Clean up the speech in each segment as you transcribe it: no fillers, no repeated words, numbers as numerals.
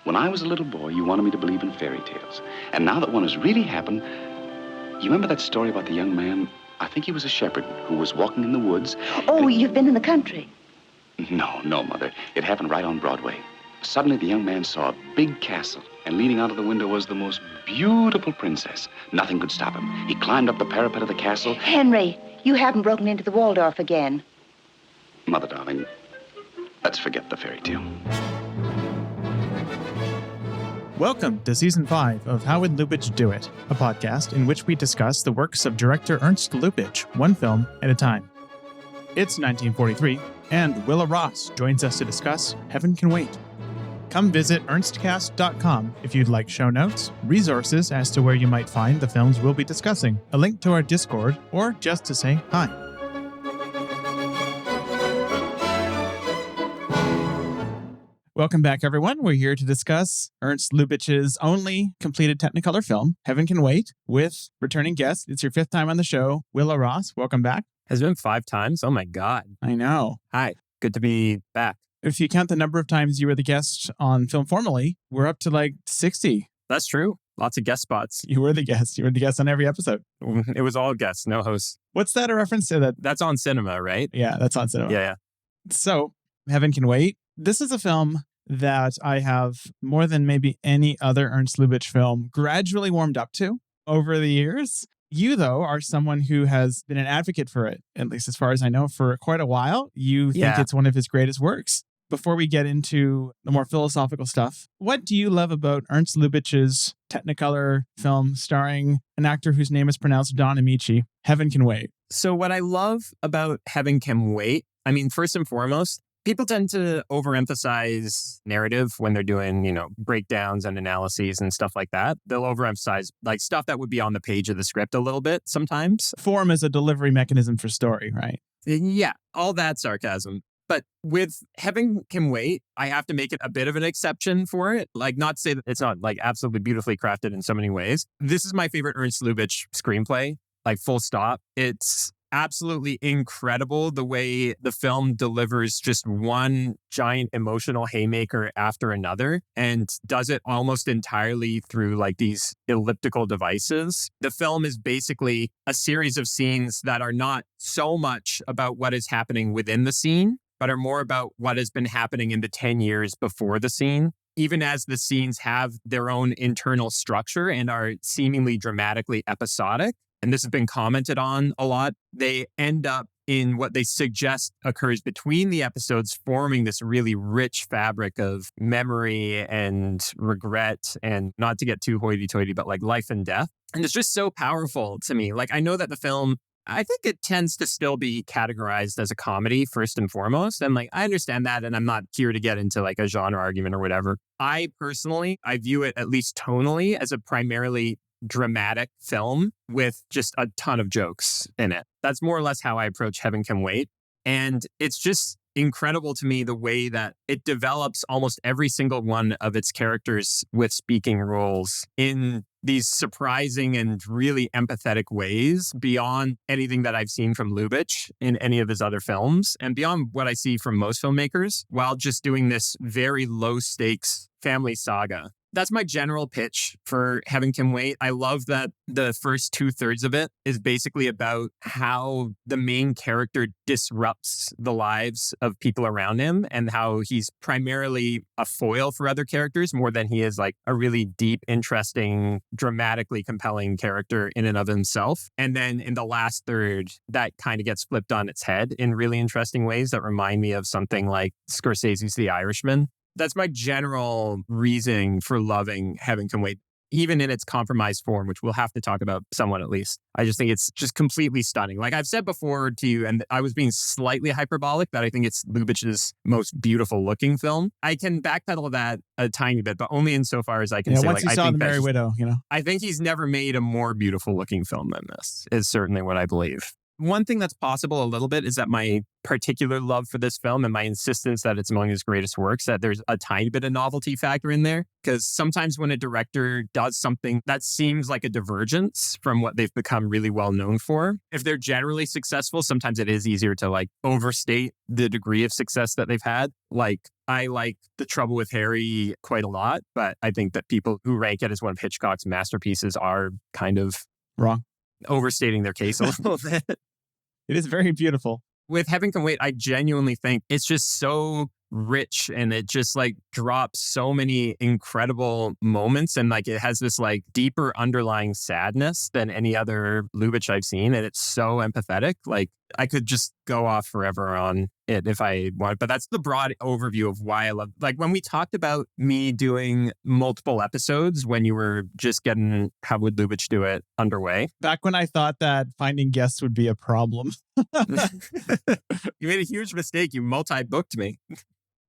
When I was a little boy, you wanted me to believe in fairy tales. And now that one has really happened, you remember that story about the young man, I think he was a shepherd, who was walking in the woods? Oh, you've been in the country. No, Mother. It happened right on Broadway. Suddenly, the young man saw a big castle, and leaning out of the window was the most beautiful princess. Nothing could stop him. He climbed up the parapet of the castle. Henry, you haven't broken into the Waldorf again. Mother, darling, let's forget the fairy tale. Welcome to Season 5 of How Would Lubitsch Do It, a podcast in which we discuss the works of director Ernst Lubitsch, one film at a time. It's 1943, and Willa Ross joins us to discuss Heaven Can Wait. Come visit ernstcast.com if you'd like show notes, resources as to where you might find the films we'll be discussing, a link to our Discord, or just to say hi. Welcome back, everyone. We're here to discuss Ernst Lubitsch's only completed Technicolor film, Heaven Can Wait, with returning guest. It's your fifth time on the show, Willa Ross. Welcome back. Has been 5 times? Oh my God. I know. Hi. Good to be back. If you count the number of times you were the guest on Film Formally, we're up to like 60. That's true. Lots of guest spots. You were the guest. You were the guest on every episode. It was all guests, no hosts. What's that a reference to? That? That's on cinema, right? Yeah, that's on cinema. Yeah. So, Heaven Can Wait. This is a film that I have, more than maybe any other Ernst Lubitsch film, gradually warmed up to over the years. You, though, are someone who has been an advocate for it, at least as far as I know, for quite a while. You think it's one of his greatest works. Before we get into the more philosophical stuff, what do you love about Ernst Lubitsch's Technicolor film starring an actor whose name is pronounced Don Amici, Heaven Can Wait? So what I love about Heaven Can Wait, I mean, first and foremost, people tend to overemphasize narrative when they're doing, breakdowns and analyses and stuff like that. They'll overemphasize like stuff that would be on the page of the script a little bit sometimes. Form is a delivery mechanism for story, right? Yeah, all that sarcasm. But with Heaven Can Wait, I have to make it a bit of an exception for it. Like, not to say that it's not like absolutely beautifully crafted in so many ways. This is my favorite Ernst Lubitsch screenplay, like full stop. It's absolutely incredible the way the film delivers just one giant emotional haymaker after another and does it almost entirely through like these elliptical devices. The film is basically a series of scenes that are not so much about what is happening within the scene, but are more about what has been happening in the 10 years before the scene. Even as the scenes have their own internal structure and are seemingly dramatically episodic, and this has been commented on a lot, they end up in what they suggest occurs between the episodes, forming this really rich fabric of memory and regret, and not to get too hoity-toity, but like life and death. And it's just so powerful to me. Like, I know that the film, I think it tends to still be categorized as a comedy first and foremost. And like, I understand that. And I'm not here to get into like a genre argument or whatever. I view it, at least tonally, as a primarily dramatic film with just a ton of jokes in it. That's more or less how I approach Heaven Can Wait. And it's just incredible to me the way that it develops almost every single one of its characters with speaking roles in these surprising and really empathetic ways beyond anything that I've seen from Lubitsch in any of his other films and beyond what I see from most filmmakers, while just doing this very low stakes family saga. That's my general pitch for Heaven Can Wait. I love that the first 2/3 of it is basically about how the main character disrupts the lives of people around him and how he's primarily a foil for other characters more than he is like a really deep, interesting, dramatically compelling character in and of himself. And then in the last third, that kind of gets flipped on its head in really interesting ways that remind me of something like Scorsese's The Irishman. That's my general reasoning for loving Heaven Can Wait, even in its compromised form, which we'll have to talk about somewhat at least. I just think it's just completely stunning. Like I've said before to you, and I was being slightly hyperbolic, that I think it's Lubitsch's most beautiful looking film. I can backpedal that a tiny bit, but only insofar as I can say, once like, you saw The Merry Widow, I think he's never made a more beautiful looking film than this, is certainly what I believe. One thing that's possible a little bit is that my particular love for this film and my insistence that it's among his greatest works, that there's a tiny bit of novelty factor in there. Because sometimes when a director does something that seems like a divergence from what they've become really well known for, if they're generally successful, sometimes it is easier to like overstate the degree of success that they've had. Like, I like The Trouble with Harry quite a lot, but I think that people who rank it as one of Hitchcock's masterpieces are kind of Wrong. overstating their case a little bit. It is very beautiful. With Heaven Can Wait, I genuinely think it's just so rich and it just like drops so many incredible moments, and like it has this like deeper underlying sadness than any other Lubitsch I've seen, and it's so empathetic. Like I could just go off forever on it if I want, but that's the broad overview of why I love. Like when we talked about me doing multiple episodes when you were just getting How Would Lubitsch Do It underway. Back when I thought that finding guests would be a problem. You made a huge mistake. You multi-booked me.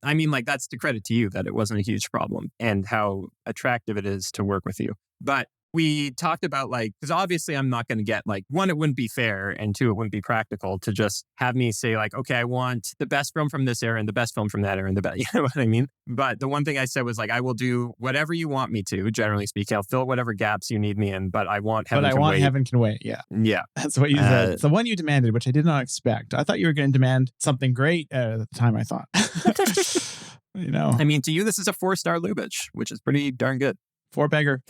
I mean, like, that's the credit to you that it wasn't a huge problem and how attractive it is to work with you. But we talked about, like, because obviously I'm not going to get, like, one, it wouldn't be fair, and two, it wouldn't be practical to just have me say, like, okay, I want the best film from this era and the best film from that era and the best, you know what I mean? But the one thing I said was, like, I will do whatever you want me to, generally speaking. I'll fill whatever gaps you need me in, but I want Heaven Can Wait. Heaven Can Wait, yeah. Yeah. That's what you said. It's the one you demanded, which I did not expect. I thought you were going to demand something great at the time, I thought. You know. I mean, to you, this is a 4-star Lubitsch, which is pretty darn good. 4-beggar.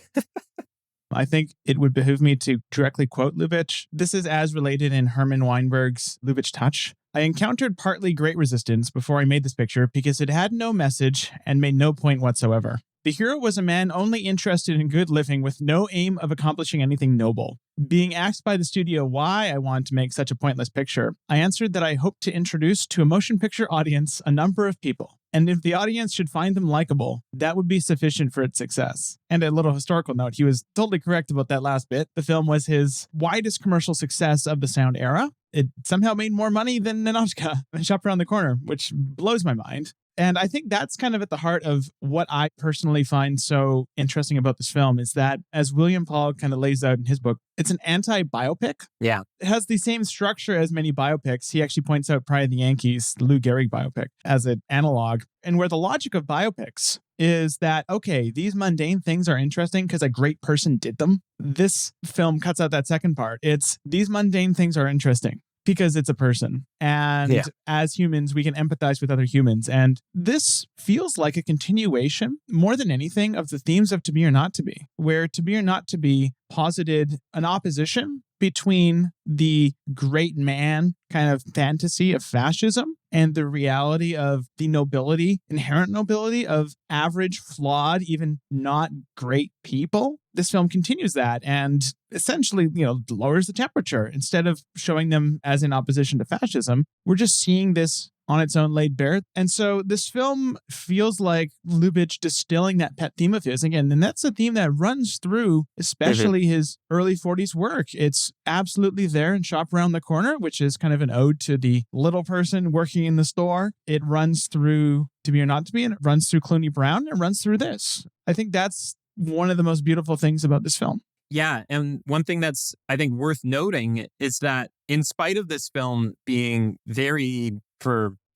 I think it would behoove me to directly quote Lubitsch. This is as related in Herman Weinberg's Lubitsch Touch. I encountered partly great resistance before I made this picture because it had no message and made no point whatsoever. The hero was a man only interested in good living with no aim of accomplishing anything noble. Being asked by the studio why I wanted to make such a pointless picture, I answered that I hoped to introduce to a motion picture audience a number of people, and if the audience should find them likable, that would be sufficient for its success. And a little historical note, he was totally correct about that last bit. The film was his widest commercial success of the sound era. It somehow made more money than Ninotchka and Shop Around the Corner, which blows my mind. And I think that's kind of at the heart of what I personally find so interesting about this film is that, as William Paul kind of lays out in his book, it's an anti-biopic. Yeah. It has the same structure as many biopics. He actually points out Pride of the Yankees, the Lou Gehrig biopic, as an analog. And where the logic of biopics is that, okay, these mundane things are interesting because a great person did them. This film cuts out that second part. It's these mundane things are interesting because it's a person. And as humans, we can empathize with other humans. And this feels like a continuation, more than anything, of the themes of To Be or Not to Be, where To Be or Not to Be posited an opposition between the great man kind of fantasy of fascism and the reality of the nobility, inherent nobility of average, flawed, even not great people. This film continues that and essentially, lowers the temperature. Instead of showing them as in opposition to fascism, we're just seeing this on its own laid bare. And so this film feels like Lubitsch distilling that pet theme of his again. And that's a theme that runs through especially his early 40s work. It's absolutely there in Shop Around the Corner, which is kind of an ode to the little person working in the store. It runs through To Be or Not to Be, and it runs through Clooney Brown, and it runs through this. I think that's one of the most beautiful things about this film. Yeah. And one thing that's, I think, worth noting is that in spite of this film being very,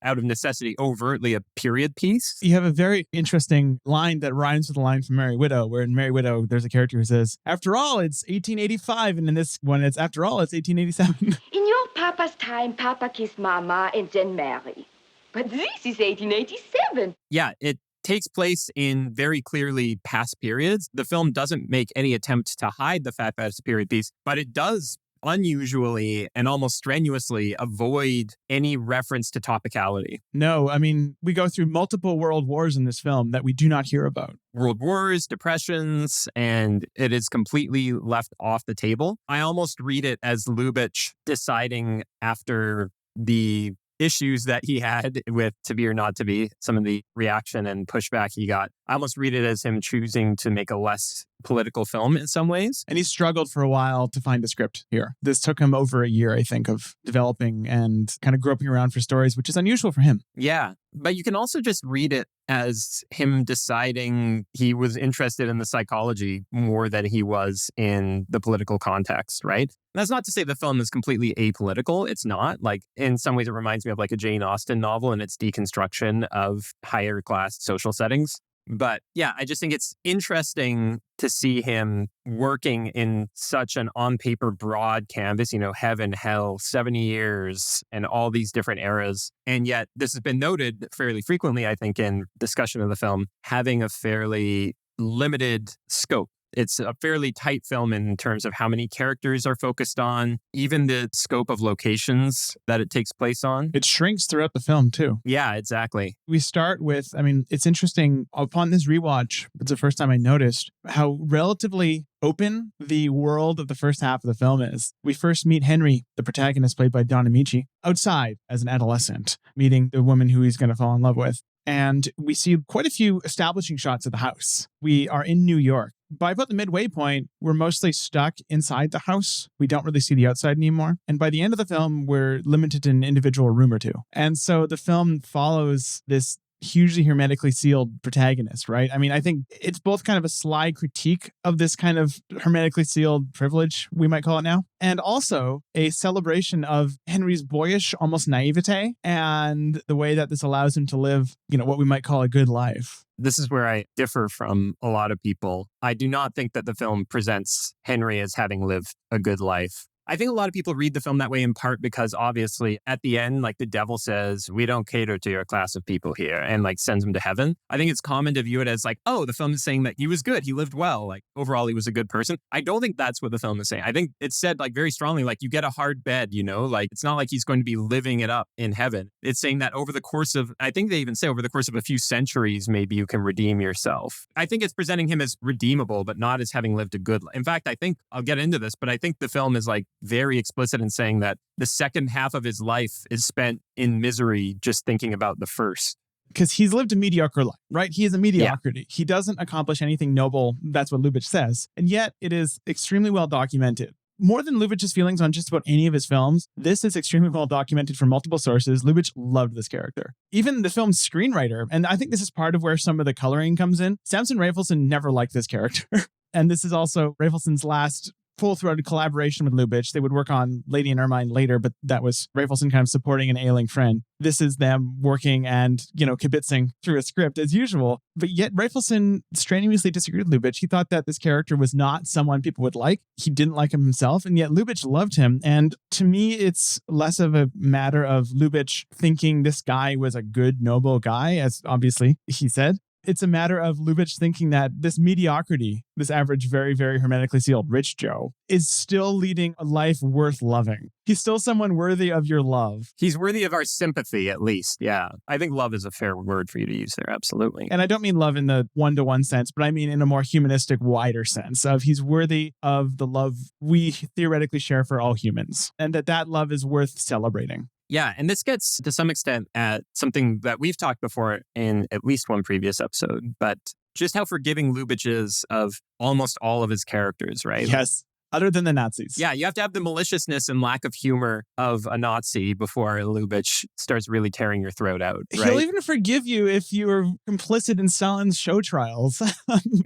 out of necessity, overtly a period piece. You have a very interesting line that rhymes with a line from Merry Widow, where in Merry Widow, there's a character who says, after all, it's 1885. And in this one, it's after all, it's 1887. In your papa's time, Papa kissed Mama and then marry. But this is 1887. Yeah, it takes place in very clearly past periods. The film doesn't make any attempt to hide the fact that it's a period piece, but it does unusually and almost strenuously avoid any reference to topicality. No, I mean, we go through multiple world wars in this film that we do not hear about. World wars, depressions, and it is completely left off the table. I almost read it as Lubitsch deciding after the issues that he had with To Be or Not to Be, some of the reaction and pushback he got, I almost read it as him choosing to make a less political film in some ways. And he struggled for a while to find a script here. This took him over a year, I think, of developing and kind of groping around for stories, which is unusual for him. Yeah. But you can also just read it as him deciding he was interested in the psychology more than he was in the political context, right? That's not to say the film is completely apolitical. It's not. Like, in some ways, it reminds me of like a Jane Austen novel and its deconstruction of higher class social settings. But yeah, I just think it's interesting to see him working in such an on paper broad canvas, heaven, hell, 70 years and all these different eras. And yet this has been noted fairly frequently, I think, in discussion of the film, having a fairly limited scope. It's a fairly tight film in terms of how many characters are focused on, even the scope of locations that it takes place on. It shrinks throughout the film, too. Yeah, exactly. We start with, it's interesting. Upon this rewatch, it's the first time I noticed how relatively open the world of the first half of the film is. We first meet Henry, the protagonist played by Don Amici, outside as an adolescent, meeting the woman who he's going to fall in love with. And we see quite a few establishing shots of the house. We are in New York. By about the midway point, we're mostly stuck inside the house. We don't really see the outside anymore. And by the end of the film, we're limited to an individual room or two. And so the film follows this hugely hermetically sealed protagonist, right? I think it's both kind of a sly critique of this kind of hermetically sealed privilege, we might call it now, and also a celebration of Henry's boyish, almost naivete, and the way that this allows him to live, what we might call a good life. This is where I differ from a lot of people. I do not think that the film presents Henry as having lived a good life. I think a lot of people read the film that way in part because obviously at the end, like the devil says, we don't cater to your class of people here and like sends him to heaven. I think it's common to view it as like, oh, the film is saying that he was good. He lived well. Like overall, he was a good person. I don't think that's what the film is saying. I think it's said like very strongly, like you get a hard bed, like it's not like he's going to be living it up in heaven. It's saying that over the course of, I think they even say over the course of a few centuries, maybe you can redeem yourself. I think it's presenting him as redeemable, but not as having lived a good life. In fact, I think I'll get into this, but I think the film is like very explicit in saying that the second half of his life is spent in misery just thinking about the first. Because he's lived a mediocre life, right? He is a mediocrity. Yeah. He doesn't accomplish anything noble. That's what Lubitsch says. And yet it is extremely well documented. More than Lubitsch's feelings on just about any of his films, this is extremely well documented from multiple sources. Lubitsch loved this character. Even the film's screenwriter, and I think this is part of where some of the coloring comes in, Samson Raphaelson never liked this character. And this is also Raphaelson's last full-throated collaboration with Lubitsch. They would work on Lady and Ermine later, but that was Raphaelson kind of supporting an ailing friend. This is them working and, kibitzing through a script as usual. But yet Raphaelson strenuously disagreed with Lubitsch. He thought that this character was not someone people would like. He didn't like him himself, and yet Lubitsch loved him. And to me, it's less of a matter of Lubitsch thinking this guy was a good, noble guy, as obviously he said. It's a matter of Lubitsch thinking that this mediocrity, this average, very, very hermetically sealed rich Joe, is still leading a life worth loving. He's still someone worthy of your love. He's worthy of our sympathy, at least. Yeah. I think love is a fair word for you to use there. Absolutely. And I don't mean love in the one-to-one sense, but I mean in a more humanistic, wider sense of he's worthy of the love we theoretically share for all humans, and that love is worth celebrating. Yeah, and this gets to some extent at something that we've talked before in at least one previous episode, but just how forgiving Lubitsch is of almost all of his characters, right? Yes, other than the Nazis. Yeah, you have to have the maliciousness and lack of humor of a Nazi before Lubitsch starts really tearing your throat out, right? He'll even forgive you if you were complicit in Stalin's show trials.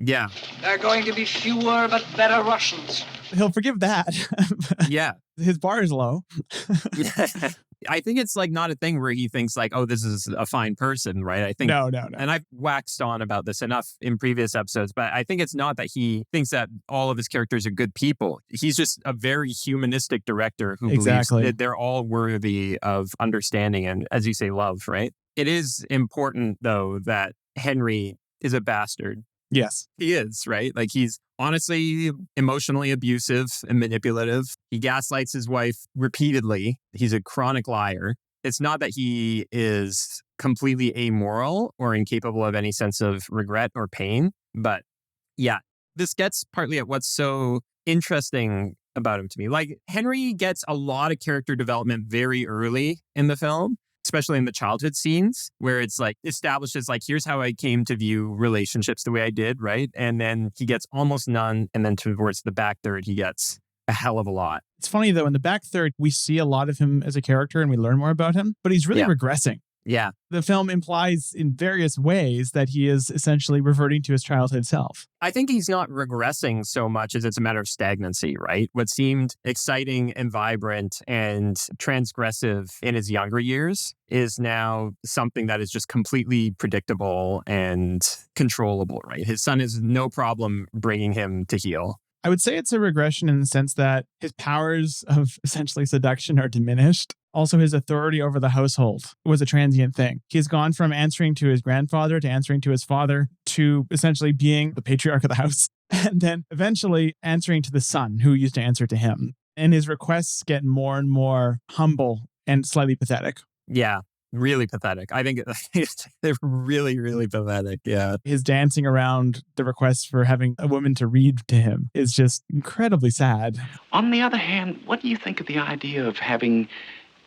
Yeah. There are going to be fewer but better Russians. He'll forgive that. Yeah. His bar is low. I think it's like not a thing where he thinks like, oh, this is a fine person, right? I think no. And I've waxed on about this enough in previous episodes, but I think it's not that he thinks that all of his characters are good people. He's just a very humanistic director who believes that they're all worthy of understanding and, as you say, love, right? It is important, though, that Henry is a bastard. Yes. He is, right? Like he's honestly emotionally abusive and manipulative. He gaslights his wife repeatedly. He's a chronic liar. It's not that he is completely amoral or incapable of any sense of regret or pain. But yeah, this gets partly at what's so interesting about him to me. Like Henry gets a lot of character development very early in the film. especially in the childhood scenes where it's like establishes like, here's how I came to view relationships the way I did, right? And then he gets almost none. And then towards the back third, he gets a hell of a lot. It's funny, though, in the back third, we see a lot of him as a character and we learn more about him, but he's really regressing. Yeah. The film implies in various ways that he is essentially reverting to his childhood self. I think he's not regressing so much as it's a matter of stagnancy, right? What seemed exciting and vibrant and transgressive in his younger years is now something that is just completely predictable and controllable, right? His son has no problem bringing him to heel. I would say it's a regression in the sense that his powers of essentially seduction are diminished. Also, his authority over the household was a transient thing. He's gone from answering to his grandfather to answering to his father to essentially being the patriarch of the house, and then eventually answering to the son who used to answer to him. And his requests get more and more humble and slightly pathetic. Yeah. Really pathetic. I think they're really, really pathetic. Yeah. His dancing around the request for having a woman to read to him is just incredibly sad. On the other hand, what do you think of the idea of having,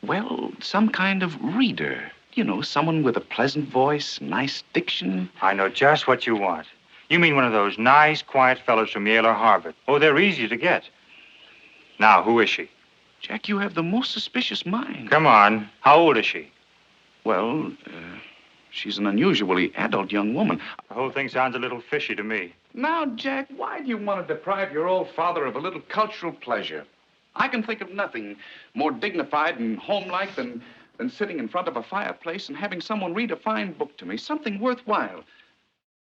well, some kind of reader? You know, someone with a pleasant voice, nice diction. I know just what you want. You mean one of those nice, quiet fellows from Yale or Harvard. Oh, they're easy to get. Now, who is she? Jack, you have the most suspicious mind. Come on. How old is she? Well, she's an unusually adult young woman. The whole thing sounds a little fishy to me. Now, Jack, why do you want to deprive your old father of a little cultural pleasure? I can think of nothing more dignified and homelike than sitting in front of a fireplace and having someone read a fine book to me, something worthwhile.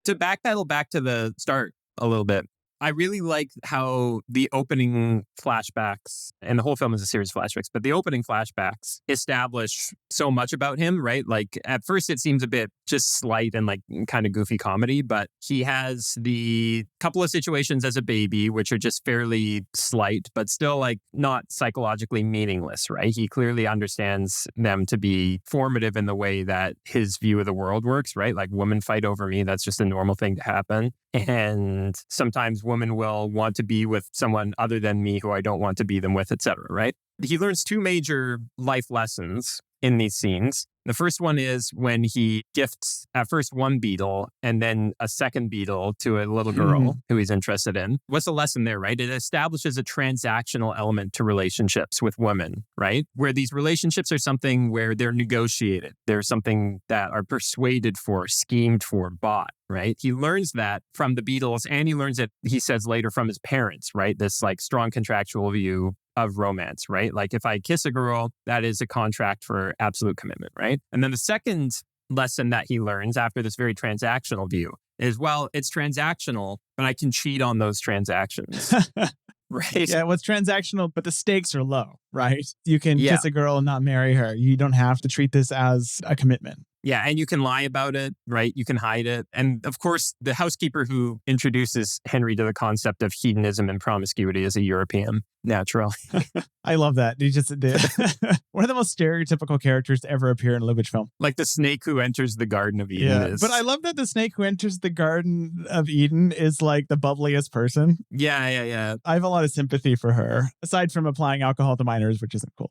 To backpedal back to the start a little bit, I really like how the opening flashbacks, and the whole film is a series of flashbacks, but the opening flashbacks establish so much about him, right? Like at first it seems a bit just slight and like kind of goofy comedy, but he has the couple of situations as a baby, which are just fairly slight, but still like not psychologically meaningless, right? He clearly understands them to be formative in the way that his view of the world works, right? Like women fight over me. That's just a normal thing to happen. And sometimes women will want to be with someone other than me who I don't want to be them with, etc. Right? He learns two major life lessons in these scenes. The first one is when he gifts at first one beetle and then a second beetle to a little girl who he's interested in. What's the lesson there, right? It establishes a transactional element to relationships with women, right? Where these relationships are something where they're negotiated. They're something that are persuaded for, schemed for, bought, right? He learns that from the beetles, and he learns it, he says later, from his parents, right? This like strong contractual view of romance, right? Like if I kiss a girl, that is a contract for absolute commitment, right? And then the second lesson that he learns after this very transactional view is, well, it's transactional, but I can cheat on those transactions. Right? Yeah, well, it's transactional, but the stakes are low, right? You can kiss a girl and not marry her. You don't have to treat this as a commitment. Yeah, and you can lie about it, right? You can hide it. And of course, the housekeeper who introduces Henry to the concept of hedonism and promiscuity is a European, naturally. I love that. He just did. One of the most stereotypical characters to ever appear in a Lubitsch film. Like the snake who enters the Garden of Eden is. But I love that the snake who enters the Garden of Eden is like the bubbliest person. Yeah. I have a lot of sympathy for her, aside from applying alcohol to minors, which isn't cool.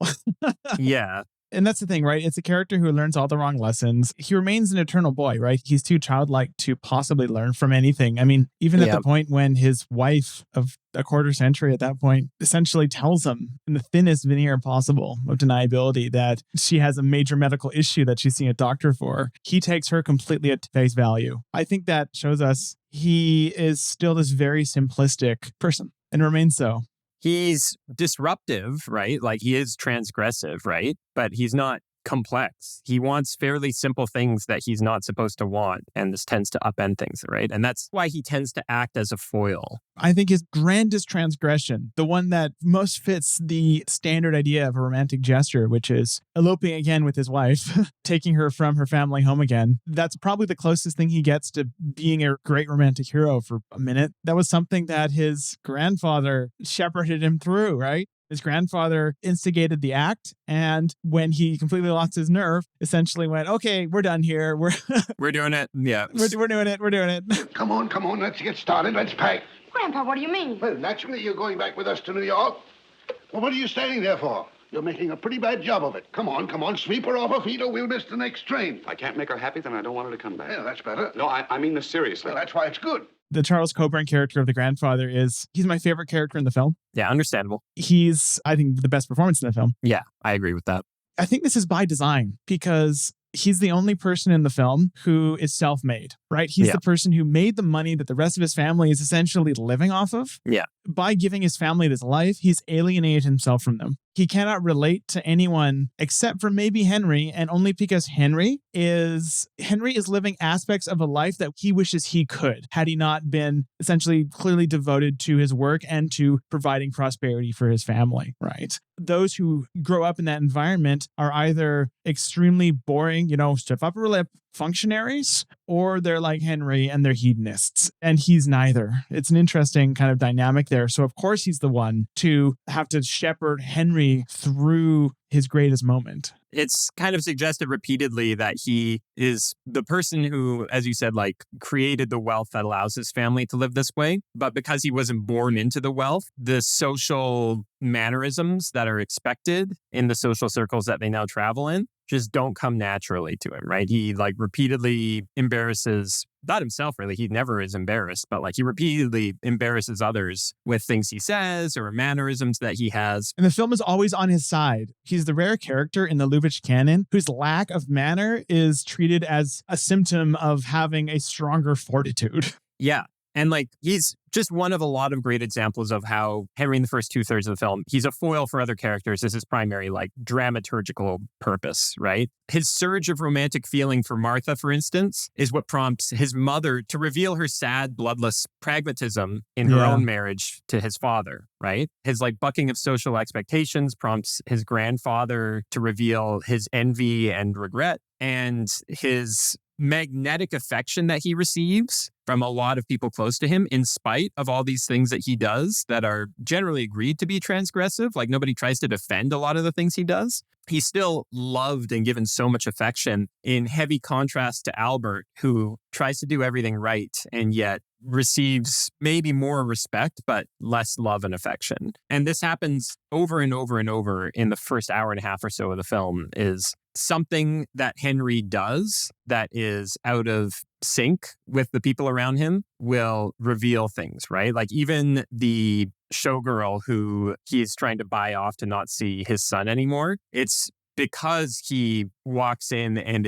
Yeah. And that's the thing, right? It's a character who learns all the wrong lessons. He remains an eternal boy, right? He's too childlike to possibly learn from anything. I mean, even at the point when his wife of a quarter century at that point essentially tells him in the thinnest veneer possible of deniability that she has a major medical issue that she's seeing a doctor for, he takes her completely at face value. I think that shows us he is still this very simplistic person and remains so. He's disruptive, right? Like he is transgressive, right? But he's not complex. He wants fairly simple things that he's not supposed to want. And this tends to upend things, right? And that's why he tends to act as a foil. I think his grandest transgression, the one that most fits the standard idea of a romantic gesture, which is eloping again with his wife, taking her from her family home again. That's probably the closest thing he gets to being a great romantic hero for a minute. That was something that his grandfather shepherded him through, right? His grandfather instigated the act, and when he completely lost his nerve, essentially went, okay, we're done here. We're doing it. Yeah. We're doing it. Come on. Let's get started. Let's pack. Grandpa, what do you mean? Well, naturally, you're going back with us to New York. Well, what are you standing there for? You're making a pretty bad job of it. Come on. Sweep her off her feet or we'll miss the next train. If I can't make her happy, then I don't want her to come back. Yeah, that's better. No, I mean this seriously. Well, that's why it's good. The Charles Coburn character of the grandfather he's my favorite character in the film. Yeah, understandable. He's, I think, the best performance in the film. Yeah, I agree with that. I think this is by design because he's the only person in the film who is self-made, right? He's the person who made the money that the rest of his family is essentially living off of. Yeah. By giving his family this life, he's alienated himself from them. He cannot relate to anyone except for maybe Henry, and only because Henry is living aspects of a life that he wishes he could, had he not been essentially clearly devoted to his work and to providing prosperity for his family, right? Those who grow up in that environment are either extremely boring, stiff upper lip functionaries, or they're like Henry and they're hedonists. And he's neither. It's an interesting kind of dynamic there. So of course he's the one to have to shepherd Henry through his greatest moment. It's kind of suggested repeatedly that he is the person who, as you said, created the wealth that allows his family to live this way. But because he wasn't born into the wealth, the social mannerisms that are expected in the social circles that they now travel in just don't come naturally to him, right? He repeatedly embarrasses, not himself really, he never is embarrassed, but he repeatedly embarrasses others with things he says or mannerisms that he has. And the film is always on his side. He's the rare character in the Lubitsch canon whose lack of manner is treated as a symptom of having a stronger fortitude. Yeah. And he's just one of a lot of great examples of how Henry in the first 2/3 of the film, he's a foil for other characters as his primary dramaturgical purpose, right? His surge of romantic feeling for Martha, for instance, is what prompts his mother to reveal her sad, bloodless pragmatism in her own marriage to his father, right? His bucking of social expectations prompts his grandfather to reveal his envy and regret, and his magnetic affection that he receives from a lot of people close to him, in spite of all these things that he does that are generally agreed to be transgressive. Nobody tries to defend a lot of the things he does. He's still loved and given so much affection, in heavy contrast to Albert, who tries to do everything right and yet receives maybe more respect, but less love and affection. And this happens over and over and over in the first hour and a half or so of the film. Is something that Henry does that is out of sync with the people around him will reveal things, right? Even the showgirl who he's trying to buy off to not see his son anymore, it's because he walks in and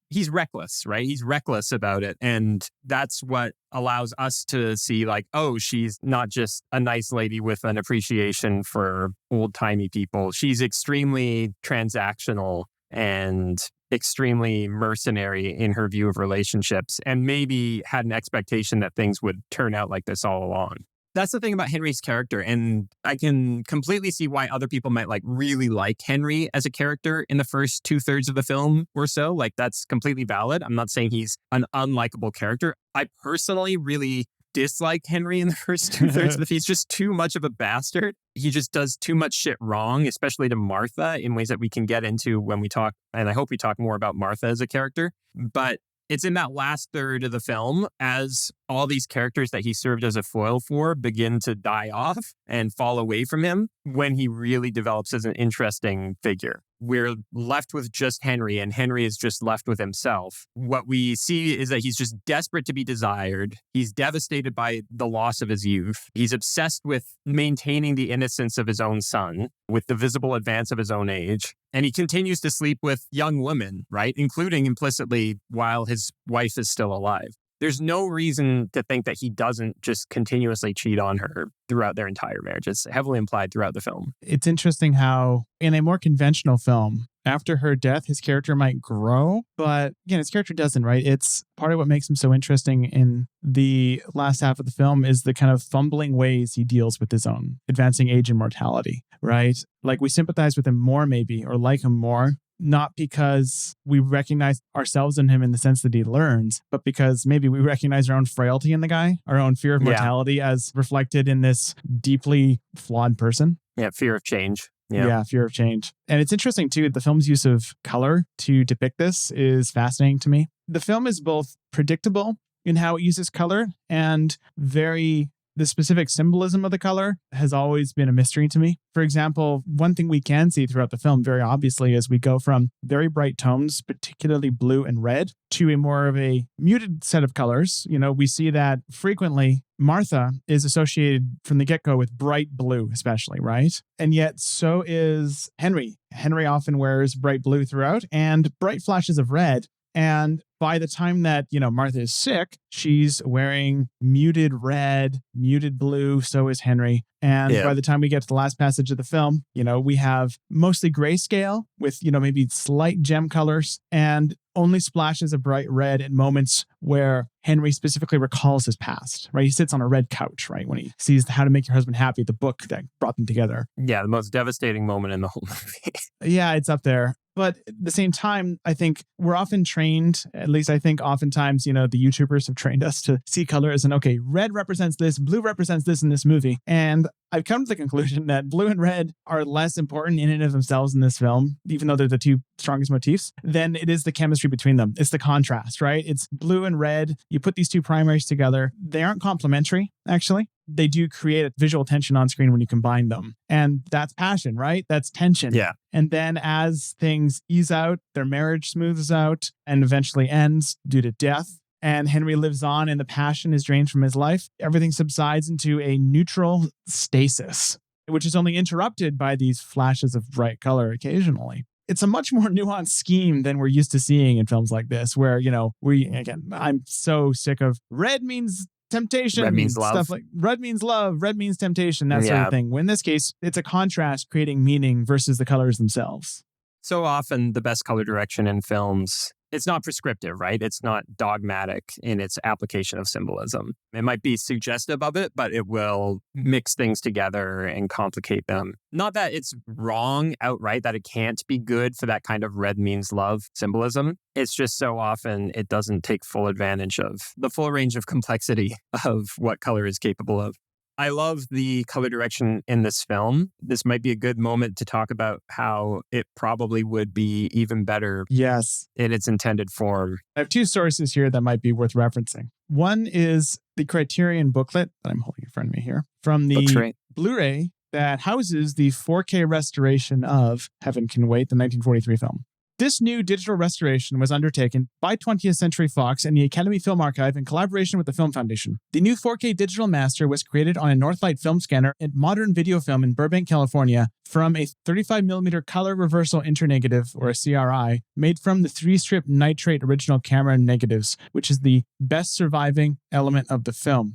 he's reckless, right? He's reckless about it. And that's what allows us to see oh, she's not just a nice lady with an appreciation for old-timey people. She's extremely transactional and extremely mercenary in her view of relationships, and maybe had an expectation that things would turn out like this all along. That's the thing about Henry's character, and I can completely see why other people might really like Henry as a character in the first 2/3 of the film or so. That's completely valid. I'm not saying he's an unlikable character. I personally really dislike Henry in the first 2/3 of the film. He's just too much of a bastard. He just does too much shit wrong, especially to Martha, in ways that we can get into when we talk, and I hope we talk more about Martha as a character. But it's in that last third of the film, as all these characters that he served as a foil for begin to die off and fall away from him, when he really develops as an interesting figure. We're left with just Henry, and Henry is just left with himself. What we see is that he's just desperate to be desired. He's devastated by the loss of his youth. He's obsessed with maintaining the innocence of his own son, with the visible advance of his own age. And he continues to sleep with young women, right? Including implicitly while his wife is still alive. There's no reason to think that he doesn't just continuously cheat on her throughout their entire marriage. It's heavily implied throughout the film. It's interesting how in a more conventional film, after her death, his character might grow, but again, his character doesn't, right? It's part of what makes him so interesting in the last half of the film is the kind of fumbling ways he deals with his own advancing age and mortality, right? We sympathize with him more maybe, or like him more, not because we recognize ourselves in him in the sense that he learns, but because maybe we recognize our own frailty in the guy, our own fear of mortality as reflected in this deeply flawed person. Yeah, fear of change. Yeah, fear of change. And it's interesting too, the film's use of color to depict this is fascinating to me. The film is both predictable in how it uses color and very the specific symbolism of the color has always been a mystery to me. For example, one thing we can see throughout the film very obviously is we go from very bright tones, particularly blue and red, to a more of a muted set of colors. We see that frequently Martha is associated from the get-go with bright blue, especially, right? And yet so is Henry. Henry often wears bright blue throughout and bright flashes of red. And by the time that, Martha is sick, she's wearing muted red, muted blue. So is Henry. And by the time we get to the last passage of the film, we have mostly grayscale with, maybe slight gem colors and only splashes of bright red at moments where Henry specifically recalls his past, right? He sits on a red couch, right? When he sees How to Make Your Husband Happy, the book that brought them together. Yeah, the most devastating moment in the whole movie. Yeah, it's up there. But at the same time, I think we're often trained, at least I think oftentimes, the YouTubers have trained us to see color as okay, red represents this, blue represents this in this movie. And I've come to the conclusion that blue and red are less important in and of themselves in this film, even though they're the two strongest motifs, than it is the chemistry between them. It's the contrast, right? It's blue and red. You put these two primaries together. They aren't complementary, actually. They do create a visual tension on screen when you combine them. And that's passion, right? That's tension. Yeah. And then as things ease out, their marriage smooths out and eventually ends due to death. And Henry lives on and the passion is drained from his life. Everything subsides into a neutral stasis, which is only interrupted by these flashes of bright color occasionally. It's a much more nuanced scheme than we're used to seeing in films like this, where, I'm so sick of red means temptation. Red means love. Stuff like red means love, red means temptation, that sort of thing. When in this case, it's a contrast creating meaning versus the colors themselves. So often the best color direction in films, it's not prescriptive, right? It's not dogmatic in its application of symbolism. It might be suggestive of it, but it will mix things together and complicate them. Not that it's wrong outright, that it can't be good for that kind of red means love symbolism. It's just so often it doesn't take full advantage of the full range of complexity of what color is capable of. I love the color direction in this film. This might be a good moment to talk about how it probably would be even better in its intended form. I have two sources here that might be worth referencing. One is the Criterion booklet that I'm holding in front of me here from the Blu-ray that houses the 4K restoration of Heaven Can Wait, the 1943 film. This new digital restoration was undertaken by 20th Century Fox and the Academy Film Archive in collaboration with the Film Foundation. The new 4K digital master was created on a Northlight film scanner at Modern Video Film in Burbank, California, from a 35mm color reversal internegative, or a CRI, made from the 3-strip nitrate original camera negatives, which is the best surviving element of the film.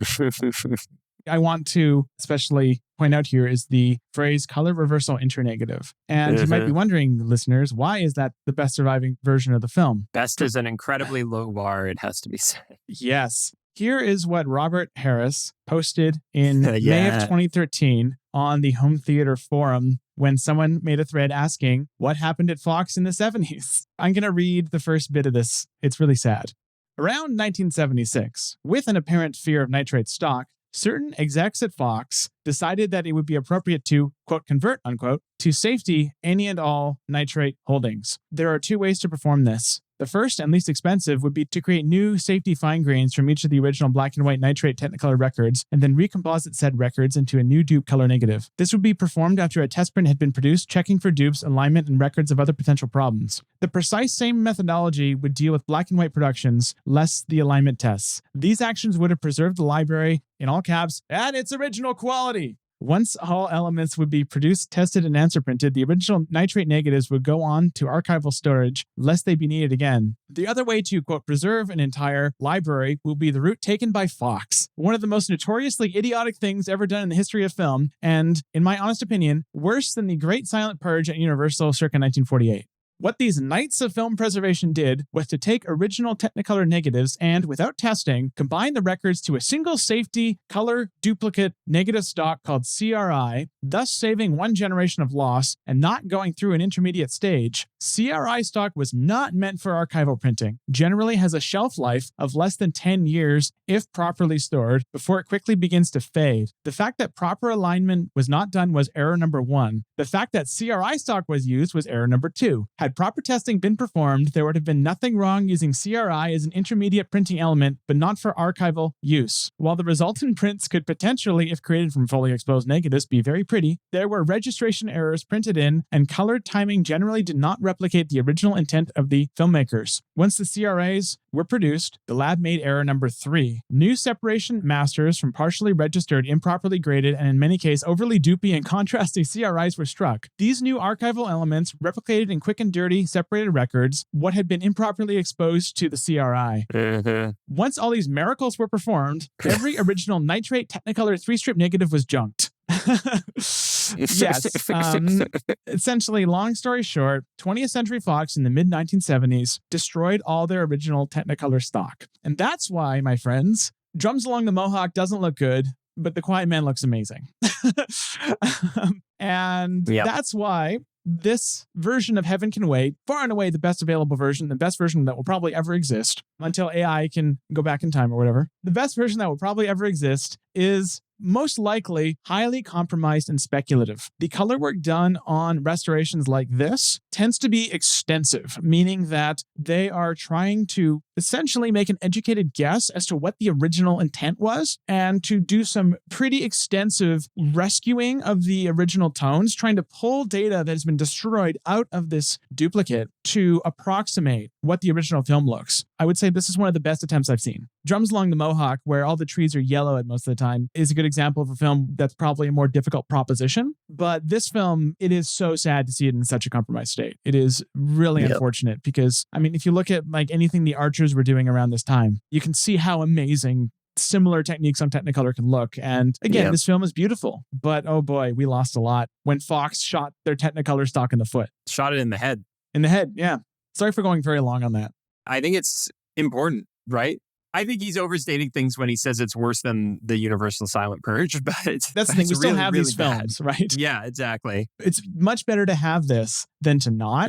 I want to especially point out here is the phrase color reversal internegative. And you might be wondering, listeners, why is that the best surviving version of the film? Best is an incredibly low bar, it has to be said. Yes. Here is what Robert Harris posted in May of 2013 on the Home Theater Forum when someone made a thread asking what happened at Fox in the 70s. I'm going to read the first bit of this. It's really sad. Around 1976, with an apparent fear of nitrate stock, certain execs at Fox decided that it would be appropriate to, quote, convert, unquote, to safety any and all nitrate holdings. There are two ways to perform this. The first and least expensive would be to create new safety fine grains from each of the original black and white nitrate technicolor records and then recomposite said records into a new dupe color negative. This would be performed after a test print had been produced, checking for dupes, alignment, and records of other potential problems. The precise same methodology would deal with black and white productions, less the alignment tests. These actions would have preserved the library, in all caps, at its original quality. Once all elements would be produced, tested, and answer printed, the original nitrate negatives would go on to archival storage, lest they be needed again. The other way to, quote, preserve an entire library will be the route taken by Fox. One of the most notoriously idiotic things ever done in the history of film, and, in my honest opinion, worse than the Great Silent Purge at Universal circa 1948. What these knights of film preservation did was to take original Technicolor negatives and, without testing, combine the records to a single safety color duplicate negative stock called CRI, thus saving one generation of loss and not going through an intermediate stage. CRI stock was not meant for archival printing, generally has a shelf life of less than 10 years if properly stored before it quickly begins to fade. The fact that proper alignment was not done was error number 1. The fact that CRI stock was used was error number 2. Had Had proper testing been performed, there would have been nothing wrong using CRI as an intermediate printing element, but not for archival use. While the resultant prints could potentially, if created from fully exposed negatives, be very pretty, there were registration errors printed in, and color timing generally did not replicate the original intent of the filmmakers. Once the CRAs were produced, the lab made error number 3. New separation masters from partially registered, improperly graded, and in many cases overly doopy and contrasting CRIs were struck. These new archival elements replicated in quick and dirty separated records what had been improperly exposed to the CRI. Once all these miracles were performed, every original nitrate Technicolor 3-strip negative was junked. Yes. Essentially, long story short, 20th Century Fox in the mid-1970s destroyed all their original Technicolor stock. And that's why, my friends, Drums Along the Mohawk doesn't look good, but The Quiet Man looks amazing. That's why this version of Heaven Can Wait, far and away the best available version, the best version that will probably ever exist until AI can go back in time or whatever. The best version that will probably ever exist is most likely highly compromised and speculative. The color work done on restorations like this tends to be extensive, meaning that they are trying to essentially make an educated guess as to what the original intent was and to do some pretty extensive rescuing of the original tones, trying to pull data that has been destroyed out of this duplicate to approximate what the original film looks. I would say this is one of the best attempts I've seen. Drums Along the Mohawk, where all the trees are yellow at most of the time, is a good example of a film that's probably a more difficult proposition. But this film, it is so sad to see it in such a compromised state. It is really unfortunate because, I mean, if you look at like anything the Archers were doing around this time, you can see how amazing similar techniques on Technicolor can look. And again, this film is beautiful, but oh boy, we lost a lot when Fox shot their Technicolor stock in the foot. Shot it in the head. In the head, yeah. Sorry for going very long on that. I think it's important, right? I think he's overstating things when he says it's worse than the Universal Silent Purge, but that's the thing. We still have these films, right? Yeah, exactly. It's much better to have this than to not.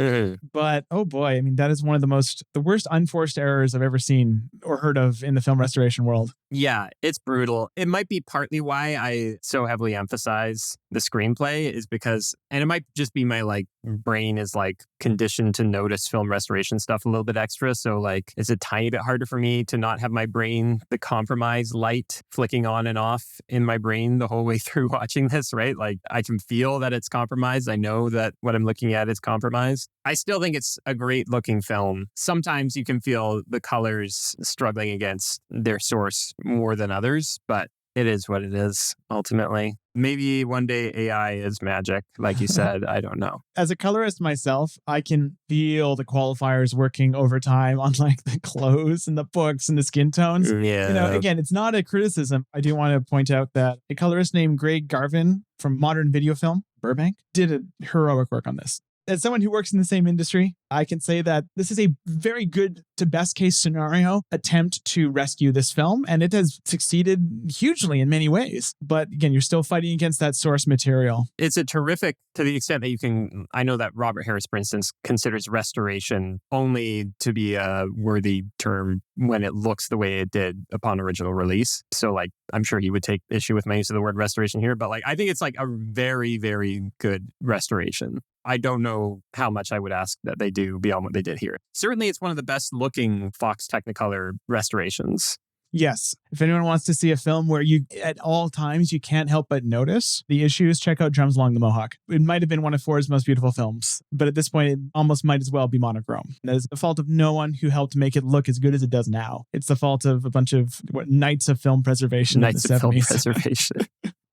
But oh boy, I mean, that is one of the worst unforced errors I've ever seen or heard of in the film restoration world. Yeah, it's brutal. It might be partly why I so heavily emphasize the screenplay is because, and it might just be my like brain is like conditioned to notice film restoration stuff a little bit extra. So like, it's a tiny bit harder for me to not have my brain, the compromise light flicking on and off in my brain the whole way through watching this, right? Like I can feel that it's compromised. I know that what I'm looking at is compromised. I still think it's a great looking film. Sometimes you can feel the colors struggling against their source more than others, but it is what it is ultimately. Maybe one day AI is magic, like you said. I don't know. As a colorist myself, I can feel the qualifiers working overtime on like the clothes and the books and the skin tones. Yeah. You know, again, it's not a criticism. I do want to point out that a colorist named Greg Garvin from Modern Video Film, Burbank, did a heroic work on this. As someone who works in the same industry, I can say that this is a very good to best case scenario attempt to rescue this film, and it has succeeded hugely in many ways. But again, you're still fighting against that source material. It's a terrific, to the extent that you can, I know that Robert Harris, for instance, considers restoration only to be a worthy term when it looks the way it did upon original release. So like, I'm sure he would take issue with my use of the word restoration here, but like, I think it's like a very, very good restoration. I don't know how much I would ask that they do beyond what they did here. Certainly, it's one of the best looking Fox Technicolor restorations. Yes. If anyone wants to see a film where you, at all times, you can't help but notice the issues, check out Drums Along the Mohawk. It might have been one of Ford's most beautiful films, but at this point, it almost might as well be monochrome. That is the fault of no one who helped make it look as good as it does now. It's the fault of a bunch of knights of film preservation Knights in the of 70s. film preservation.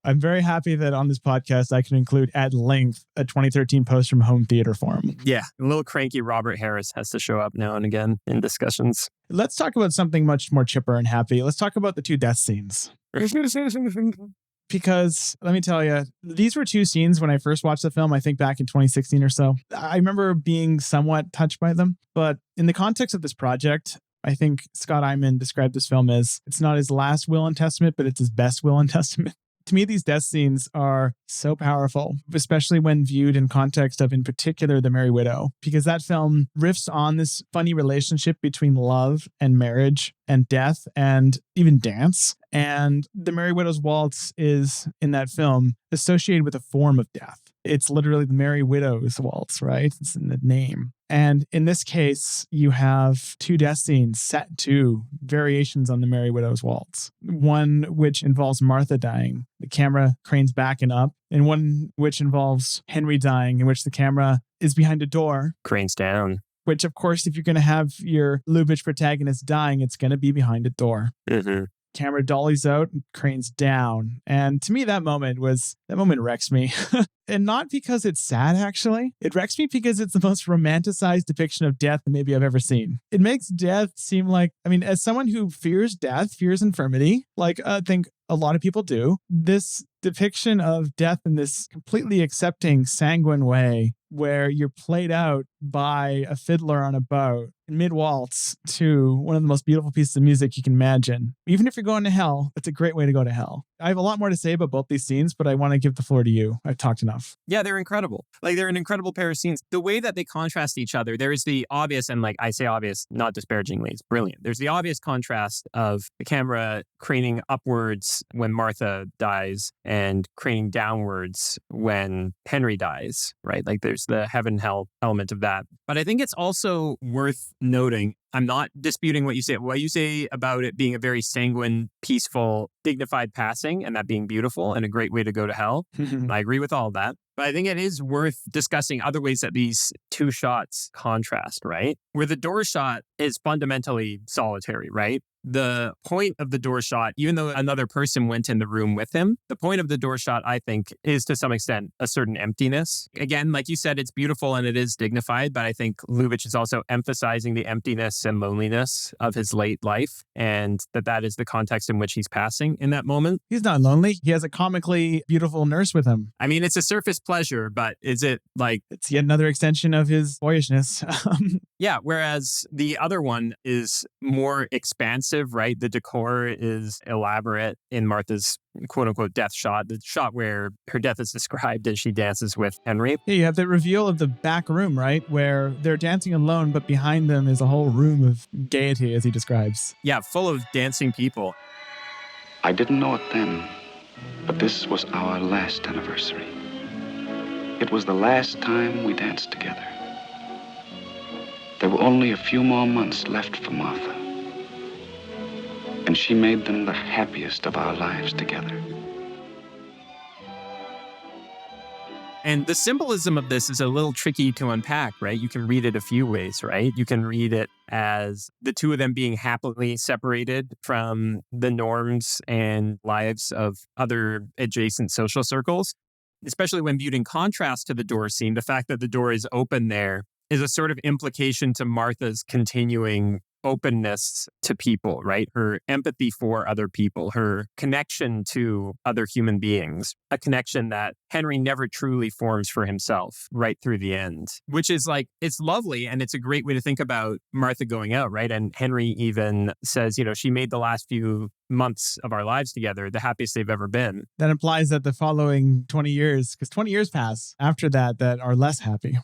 I'm very happy that on this podcast, I can include at length a 2013 post from Home Theater Forum. Yeah, a little cranky Robert Harris has to show up now and again in discussions. Let's talk about something much more chipper and happy. Let's talk about the 2 death scenes. Because let me tell you, these were 2 scenes when I first watched the film, I think back in 2016 or so. I remember being somewhat touched by them. But in the context of this project, I think Scott Eyman described this film as, it's not his last will and testament, but it's his best will and testament. To me, these death scenes are so powerful, especially when viewed in context of, in particular, The Merry Widow, because that film riffs on this funny relationship between love and marriage and death and even dance. And The Merry Widow's Waltz is, in that film, associated with a form of death. It's literally the Merry Widow's Waltz, right? It's in the name. And in this case, you have two death scenes set to variations on the Merry Widow's Waltz. One which involves Martha dying. The camera cranes back and up. And one which involves Henry dying, in which the camera is behind a door. Cranes down. Which, of course, if you're going to have your Lubitsch protagonist dying, it's going to be behind a door. Mm-hmm. Camera dollies out and cranes down. And to me, that moment wrecks me. And not because it's sad, actually. It wrecks me because it's the most romanticized depiction of death that maybe I've ever seen. It makes death seem like, as someone who fears death, fears infirmity, like I think a lot of people do, this depiction of death in this completely accepting, sanguine way, where you're played out by a fiddler on a boat mid-waltz to one of the most beautiful pieces of music you can imagine. Even if you're going to hell, it's a great way to go to hell. I have a lot more to say about both these scenes, but I want to give the floor to you. I've talked enough. Yeah, they're incredible. Like, they're an incredible pair of scenes. The way that they contrast each other, there is the obvious, and like I say obvious, not disparagingly, it's brilliant. There's the obvious contrast of the camera craning upwards when Martha dies and craning downwards when Henry dies, right? Like there's the heaven-hell element of that. But I think it's also worth noting, I'm not disputing what you say about it being a very sanguine, peaceful, dignified passing and that being beautiful and a great way to go to hell. I agree with all of that. But I think it is worth discussing other ways that these two shots contrast, right? Where the door shot is fundamentally solitary, right? The point of the door shot, even though another person went in the room with him, the point of the door shot, I think, is to some extent a certain emptiness. Again, like you said, it's beautiful and it is dignified, but I think Lubitsch is also emphasizing the emptiness and loneliness of his late life, and that is the context in which he's passing in that moment. He's not lonely. He has a comically beautiful nurse with him. I mean, it's a surface pleasure, but is it like... It's yet another extension of his boyishness. Yeah, whereas the other one is more expansive, right? The decor is elaborate in Martha's quote-unquote death shot, the shot where her death is described as she dances with Henry. Yeah, you have the reveal of the back room, right? Where they're dancing alone, but behind them is a whole room of gaiety, as he describes. Yeah, full of dancing people. I didn't know it then, but this was our last anniversary. It was the last time we danced together. There were only a few more months left for Martha, and she made them the happiest of our lives together. And the symbolism of this is a little tricky to unpack, right? You can read it a few ways, right? You can read it as the two of them being happily separated from the norms and lives of other adjacent social circles, especially when viewed in contrast to the door scene. The fact that the door is open there is a sort of implication to Martha's continuing openness to people, right? Her empathy for other people, her connection to other human beings, a connection that Henry never truly forms for himself right through the end, which is like, it's lovely. And it's a great way to think about Martha going out, right? And Henry even says, she made the last few months of our lives together the happiest they've ever been. That implies that the following 20 years, because 20 years pass after that are less happy.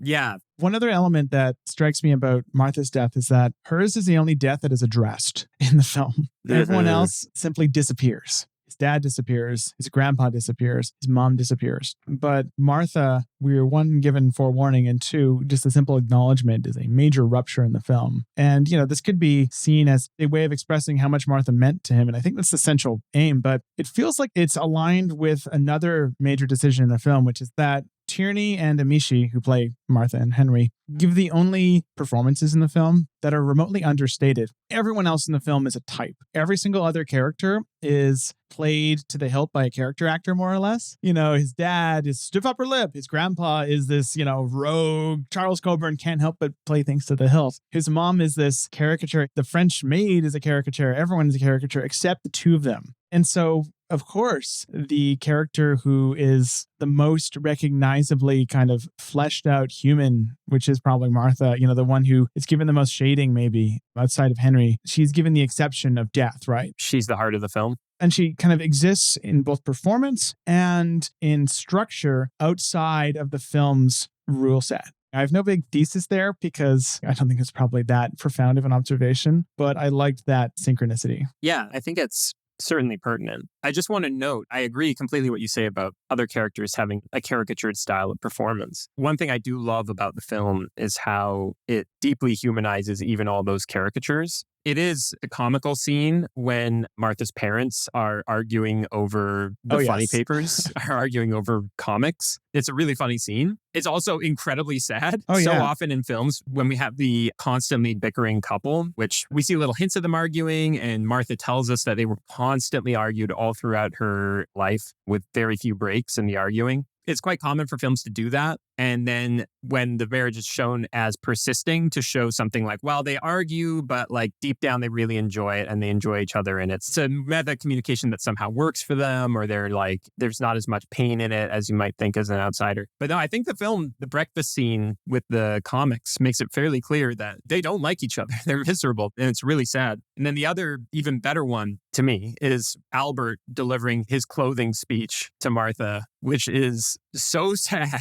Yeah. One other element that strikes me about Martha's death is that hers is the only death that is addressed in the film. Everyone else simply disappears. His dad disappears. His grandpa disappears. His mom disappears. But Martha, we are one, given forewarning, and two, just a simple acknowledgement is a major rupture in the film. And, this could be seen as a way of expressing how much Martha meant to him. And I think that's the central aim. But it feels like it's aligned with another major decision in the film, which is that Tierney and Amici, who play Martha and Henry, give the only performances in the film that are remotely understated. Everyone else in the film is a type. Every single other character is played to the hilt by a character actor, more or less. His dad is stiff upper lip. His grandpa is this, rogue. Charles Coburn can't help but play things to the hilt. His mom is this caricature. The French maid is a caricature. Everyone is a caricature except the two of them. And so, of course, the character who is the most recognizably kind of fleshed out human, which is probably Martha, the one who is given the most shading maybe outside of Henry, she's given the exception of death, right? She's the heart of the film. And she kind of exists in both performance and in structure outside of the film's rule set. I have no big thesis there because I don't think it's probably that profound of an observation, but I liked that synchronicity. Yeah, I think it's certainly pertinent. I just want to note, I agree completely what you say about other characters having a caricatured style of performance. One thing I do love about the film is how it deeply humanizes even all those caricatures. It is a comical scene when Martha's parents are arguing over the funny papers, are arguing over comics. It's a really funny scene. It's also incredibly sad. So often in films, when we have the constantly bickering couple, which we see little hints of them arguing, and Martha tells us that they were constantly argued all throughout her life with very few breaks in the arguing. It's quite common for films to do that. And then when the marriage is shown as persisting, to show something like, well, they argue, but like deep down, they really enjoy it and they enjoy each other. And it's a meta communication that somehow works for them, or they're like, there's not as much pain in it as you might think as an outsider. But no, I think the film, the breakfast scene with the comics makes it fairly clear that they don't like each other. They're miserable and it's really sad. And then the other even better one to me is Albert delivering his clothing speech to Martha, which is so sad.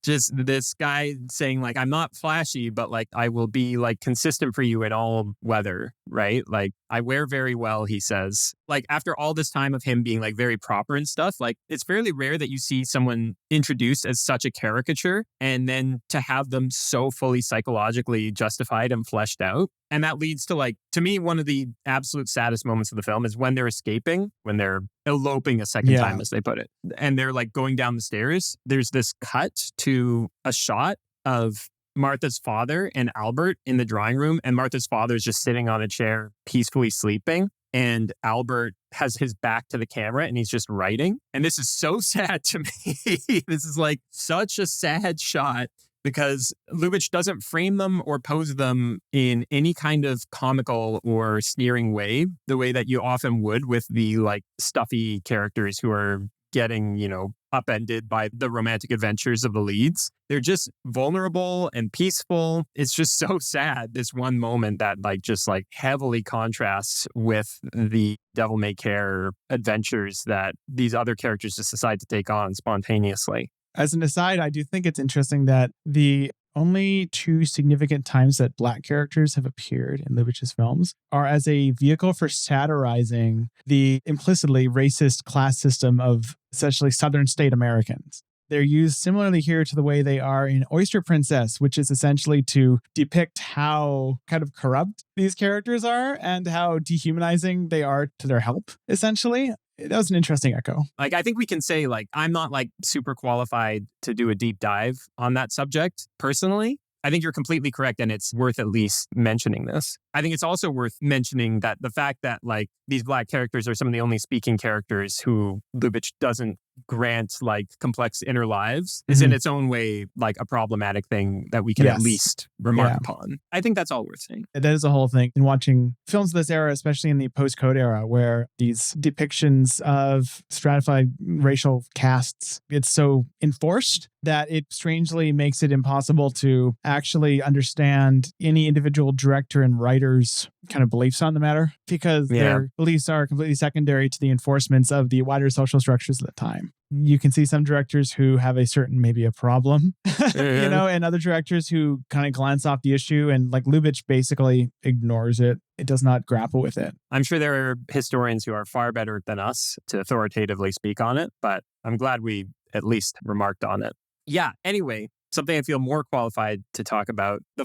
Just this guy saying like, I'm not flashy, but like, I will be like consistent for you in all weather, right? Like, I wear very well, he says. Like, after all this time of him being like very proper and stuff, like it's fairly rare that you see someone introduced as such a caricature and then to have them so fully psychologically justified and fleshed out. And that leads to like, to me, one of the absolute saddest moments of the film is when they're escaping, when they're eloping a second time, as they put it. And they're like going down the stairs. There's this cut to a shot of Martha's father and Albert in the drawing room. And Martha's father is just sitting on a chair, peacefully sleeping. And Albert has his back to the camera and he's just writing. And this is so sad to me. This is like such a sad shot, because Lubitsch doesn't frame them or pose them in any kind of comical or sneering way, the way that you often would with the like stuffy characters who are getting, you know, upended by the romantic adventures of the leads. They're just vulnerable and peaceful. It's just so sad, this one moment that like just like heavily contrasts with the devil may care adventures that these other characters just decide to take on spontaneously. As an aside, I do think it's interesting that the only two significant times that Black characters have appeared in Lubitsch's films are as a vehicle for satirizing the implicitly racist class system of essentially Southern state Americans. They're used similarly here to the way they are in Oyster Princess, which is essentially to depict how kind of corrupt these characters are and how dehumanizing they are to their help, essentially. That was an interesting echo. Like, I think we can say, like, I'm not like super qualified to do a deep dive on that subject personally. I think you're completely correct, and it's worth at least mentioning this. I think it's also worth mentioning that the fact that like these Black characters are some of the only speaking characters who Lubitsch doesn't grant like complex inner lives is in its own way like a problematic thing that we can at least remark upon. I think that's all worth saying. That is a whole thing in watching films of this era, especially in the post-code era, where these depictions of stratified racial castes, it's so enforced that it strangely makes it impossible to actually understand any individual director and writer's kind of beliefs on the matter, because their beliefs are completely secondary to the enforcements of the wider social structures at the time. You can see some directors who have a certain, maybe a problem, you know, and other directors who kind of glance off the issue, and like Lubitsch basically ignores it. It does not grapple with it. I'm sure there are historians who are far better than us to authoritatively speak on it, but I'm glad we at least remarked on it. Yeah, anyway, something I feel more qualified to talk about, the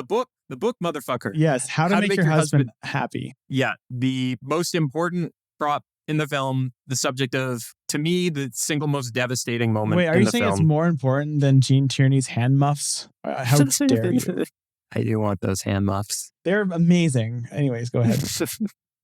book, motherfucker. Yes, how to make your husband happy. Yeah, the most important prop in the film, the subject of, to me, the single most devastating moment in the film. Wait, are you saying it's more important than Gene Tierney's hand muffs? How dare you? I do want those hand muffs. They're amazing. Anyways, go ahead.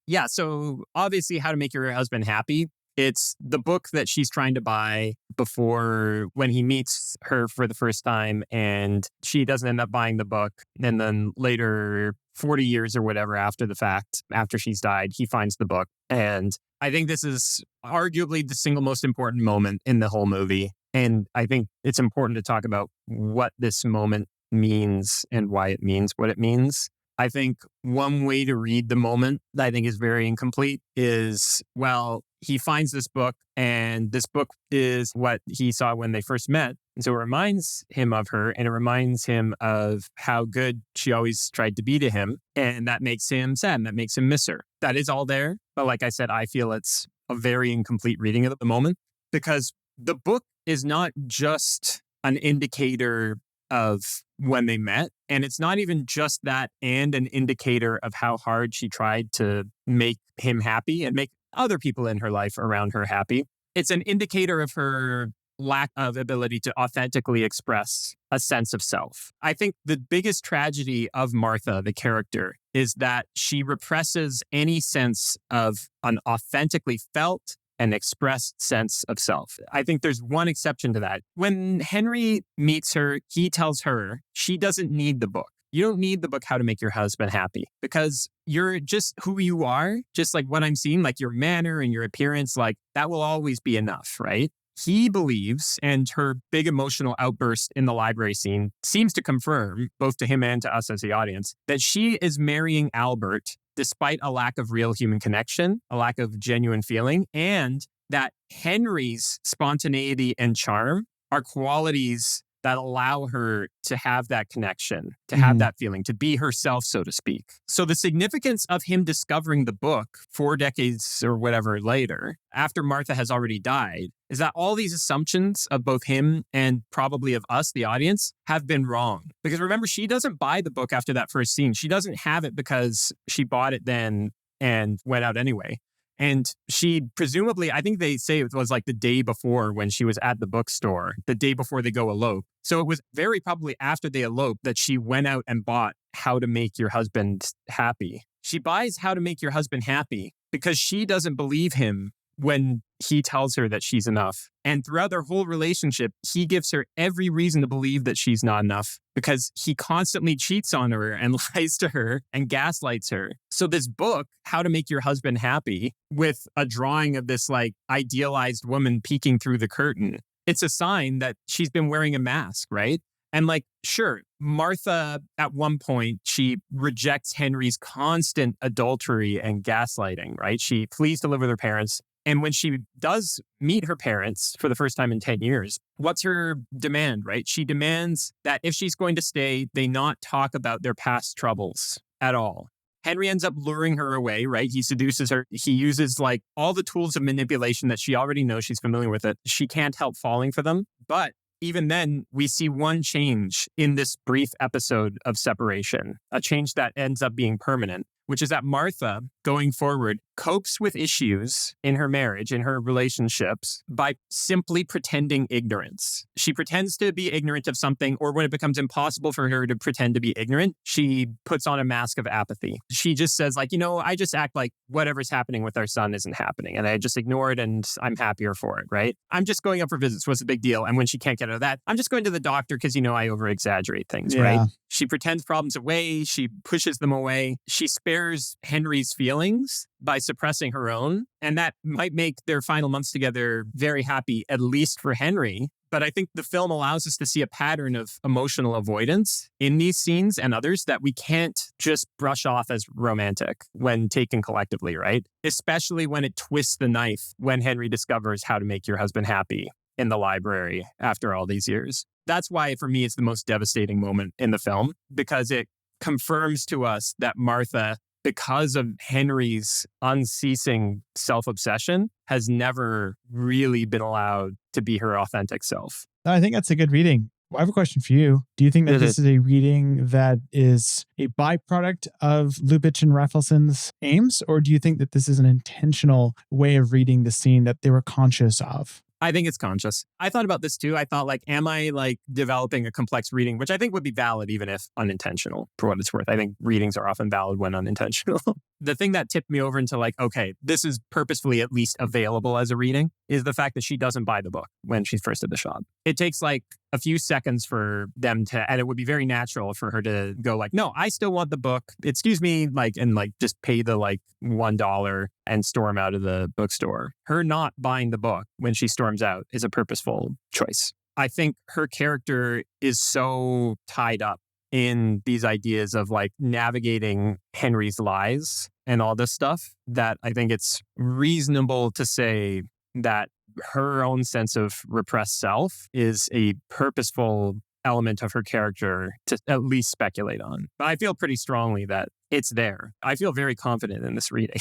Yeah, so obviously How to Make Your Husband Happy. It's the book that she's trying to buy before when he meets her for the first time, and she doesn't end up buying the book. And then later, 40 years or whatever after the fact, after she's died, he finds the book. And I think this is arguably the single most important moment in the whole movie. And I think it's important to talk about what this moment means and why it means what it means. I think one way to read the moment that I think is very incomplete is, well, he finds this book, and this book is what he saw when they first met. And so it reminds him of her, and it reminds him of how good she always tried to be to him. And that makes him sad, and that makes him miss her. That is all there. But like I said, I feel it's a very incomplete reading of the moment, because the book is not just an indicator of when they met. And it's not even just that and an indicator of how hard she tried to make him happy and make other people in her life around her happy. It's an indicator of her lack of ability to authentically express a sense of self. I think the biggest tragedy of Martha, the character, is that she represses any sense of an authentically felt and expressed sense of self. I think there's one exception to that. When Henry meets her, he tells her she doesn't need the book. You don't need the book, How to Make Your Husband Happy, because you're just who you are, just like what I'm seeing, like your manner and your appearance, like that will always be enough, right? He believes, and her big emotional outburst in the library scene seems to confirm, both to him and to us as the audience, that she is marrying Albert despite a lack of real human connection, a lack of genuine feeling, and that Henry's spontaneity and charm are qualities that allow her to have that connection, to have that feeling, to be herself, so to speak. So the significance of him discovering the book 4 decades or whatever later, after Martha has already died, is that all these assumptions of both him and probably of us, the audience, have been wrong. Because remember, she doesn't buy the book after that first scene. She doesn't have it because she bought it then and went out anyway. And she presumably, I think they say it was like the day before when she was at the bookstore, the day before they go elope. So it was very probably after they eloped that she went out and bought How to Make Your Husband Happy. She buys How to Make Your Husband Happy because she doesn't believe him when he tells her that she's enough. And throughout their whole relationship, he gives her every reason to believe that she's not enough because he constantly cheats on her and lies to her and gaslights her. So this book, How to Make Your Husband Happy, with a drawing of this like idealized woman peeking through the curtain, it's a sign that she's been wearing a mask, right? And like, sure, Martha, at one point, she rejects Henry's constant adultery and gaslighting, right? She flees to live with her parents. And when she does meet her parents for the first time in 10 years, what's her demand, right? She demands that if she's going to stay, they not talk about their past troubles at all. Henry ends up luring her away, right? He seduces her. He uses like all the tools of manipulation that she already knows. She's familiar with it. She can't help falling for them. But even then, we see one change in this brief episode of separation, a change that ends up being permanent, which is that Martha, going forward, copes with issues in her marriage, in her relationships, by simply pretending ignorance. She pretends to be ignorant of something, or when it becomes impossible for her to pretend to be ignorant, she puts on a mask of apathy. She just says, like, I just act like whatever's happening with our son isn't happening, and I just ignore it, and I'm happier for it, right? I'm just going up for visits. What's the big deal? And when she can't get out of that, I'm just going to the doctor because, I over-exaggerate things, right? She pretends problems away. She pushes them away. She spares Henry's feelings by suppressing her own. And that might make their final months together very happy, at least for Henry. But I think the film allows us to see a pattern of emotional avoidance in these scenes and others that we can't just brush off as romantic when taken collectively, right? Especially when it twists the knife when Henry discovers How to Make Your Husband Happy in the library after all these years. That's why, for me, it's the most devastating moment in the film, because it confirms to us that Martha, because of Henry's unceasing self-obsession, has never really been allowed to be her authentic self. I think that's a good reading. I have a question for you. Do you think that this is a reading that is a byproduct of Lubitsch and Raphaelson's aims, or do you think that this is an intentional way of reading the scene that they were conscious of? I think it's conscious. I thought about this too. I thought, like, am I like developing a complex reading, which I think would be valid even if unintentional, for what it's worth. I think readings are often valid when unintentional. The thing that tipped me over into like, okay, this is purposefully at least available as a reading is the fact that she doesn't buy the book when she's first at the shop. It takes like a few seconds for them to, and it would be very natural for her to go like, no, I still want the book. Excuse me, like, and like just pay the like $1 and storm out of the bookstore. Her not buying the book when she storms out is a purposeful choice. I think her character is so tied up in these ideas of like navigating Henry's lies and all this stuff that I think it's reasonable to say that her own sense of repressed self is a purposeful element of her character to at least speculate on. But I feel pretty strongly that it's there. I feel very confident in this reading.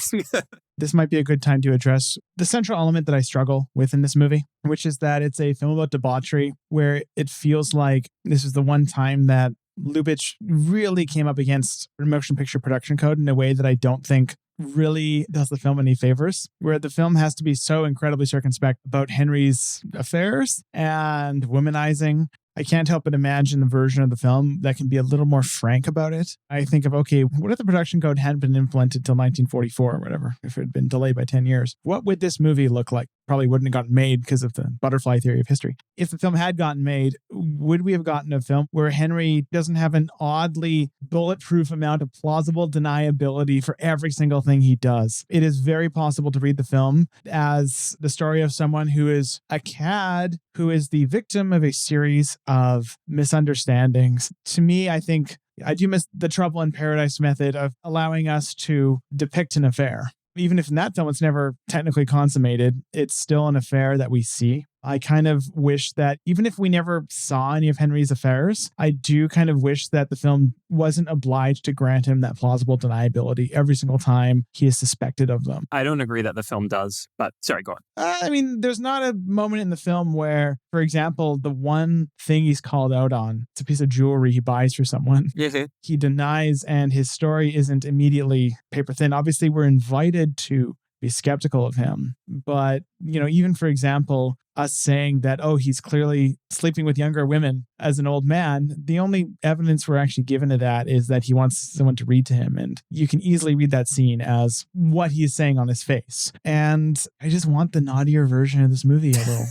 This might be a good time to address the central element that I struggle with in this movie, which is that it's a film about debauchery where it feels like this is the one time that Lubitsch really came up against motion picture production code in a way that I don't think really does the film any favors, where the film has to be so incredibly circumspect about Henry's affairs and womanizing. I can't help but imagine the version of the film that can be a little more frank about it. I think of, okay, what if the production code hadn't been implemented till 1944 or whatever, if it had been delayed by 10 years? What would this movie look like? Probably wouldn't have gotten made because of the butterfly theory of history. If the film had gotten made, would we have gotten a film where Henry doesn't have an oddly bulletproof amount of plausible deniability for every single thing he does? It is very possible to read the film as the story of someone who is a cad, who is the victim of a series of misunderstandings. To me, I think I do miss the Trouble in Paradise method of allowing us to depict an affair. Even if in that film it's never technically consummated, it's still an affair that we see. I kind of wish that even if we never saw any of Henry's affairs, I do kind of wish that the film wasn't obliged to grant him that plausible deniability every single time he is suspected of them. I don't agree that the film does, but sorry, go on. I mean, there's not a moment in the film where, for example, the one thing he's called out on, it's a piece of jewelry he buys for someone. He denies, and his story isn't immediately paper thin. Obviously, we're invited to be skeptical of him. But, even for example, us saying that, oh, he's clearly sleeping with younger women as an old man, the only evidence we're actually given to that is that he wants someone to read to him. And you can easily read that scene as what he's saying on his face. And I just want the naughtier version of this movie a little.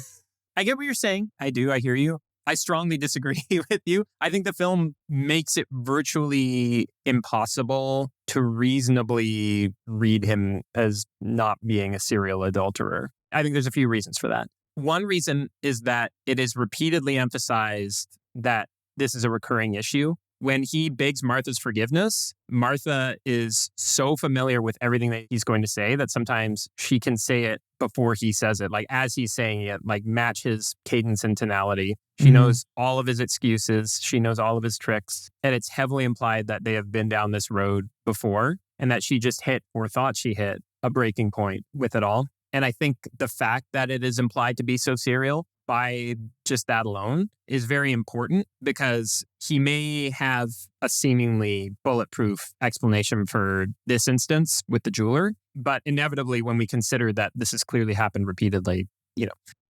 I get what you're saying. I do. I hear you. I strongly disagree with you. I think the film makes it virtually impossible to reasonably read him as not being a serial adulterer. I think there's a few reasons for that. One reason is that it is repeatedly emphasized that this is a recurring issue. When he begs Martha's forgiveness, Martha is so familiar with everything that he's going to say that sometimes she can say it before he says it. Like as he's saying it, like match his cadence and tonality. She knows all of his excuses. She knows all of his tricks. And it's heavily implied that they have been down this road before and that she just hit or thought she hit a breaking point with it all. And I think the fact that it is implied to be so serial by just that alone is very important because he may have a seemingly bulletproof explanation for this instance with the jeweler. But inevitably, when we consider that this has clearly happened repeatedly,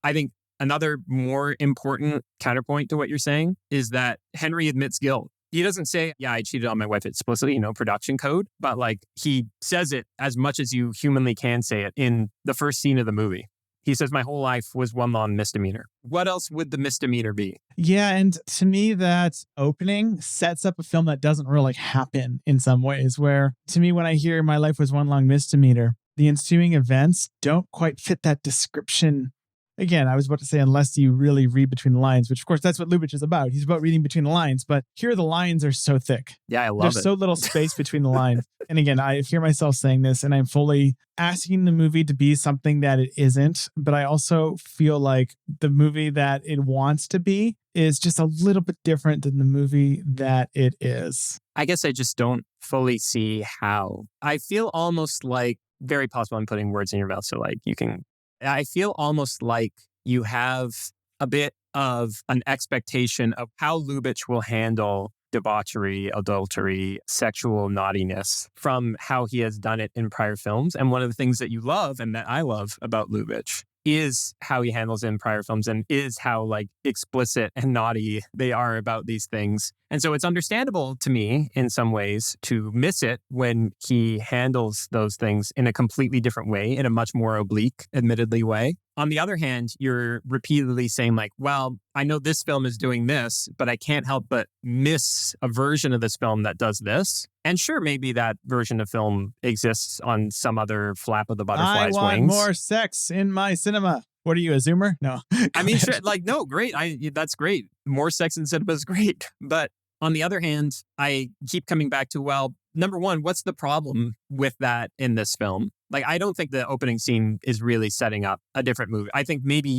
I think another more important counterpoint to what you're saying is that Henry admits guilt. He doesn't say, yeah, I cheated on my wife explicitly, production code, but like he says it as much as you humanly can say it in the first scene of the movie. He says, my whole life was one long misdemeanor. What else would the misdemeanor be? Yeah, and to me, that opening sets up a film that doesn't really happen in some ways, where to me, when I hear my life was one long misdemeanor, the ensuing events don't quite fit that description. Again, I was about to say, unless you really read between the lines, which of course, that's what Lubitsch is about. He's about reading between the lines, but here the lines are so thick. Yeah, I love There's it. so little space between the lines. And again, I hear myself saying this and I'm fully asking the movie to be something that it isn't. But I also feel like the movie that it wants to be is just a little bit different than the movie that it is. I guess I just don't fully see how. I feel almost like, very possible I'm putting words in your mouth, so like you can... I feel almost like you have a bit of an expectation of how Lubitsch will handle debauchery, adultery, sexual naughtiness from how he has done it in prior films. And one of the things that you love and that I love about Lubitsch is how he handles it in prior films and is how like explicit and naughty they are about these things. And so it's understandable to me in some ways to miss it when he handles those things in a completely different way, in a much more oblique, admittedly way. On the other hand, you're repeatedly saying like, well, I know this film is doing this, but I can't help but miss a version of this film that does this. And sure, maybe that version of film exists on some other flap of the butterfly's I want wings. more sex in my cinema. What are you, a Zoomer? No. I mean, sure, like, no, great. That's great. More sex in cinema is great. But On the other hand, I keep coming back to, well, number one, what's the problem with that in this film? Like, I don't think the opening scene is really setting up a different movie. I think maybe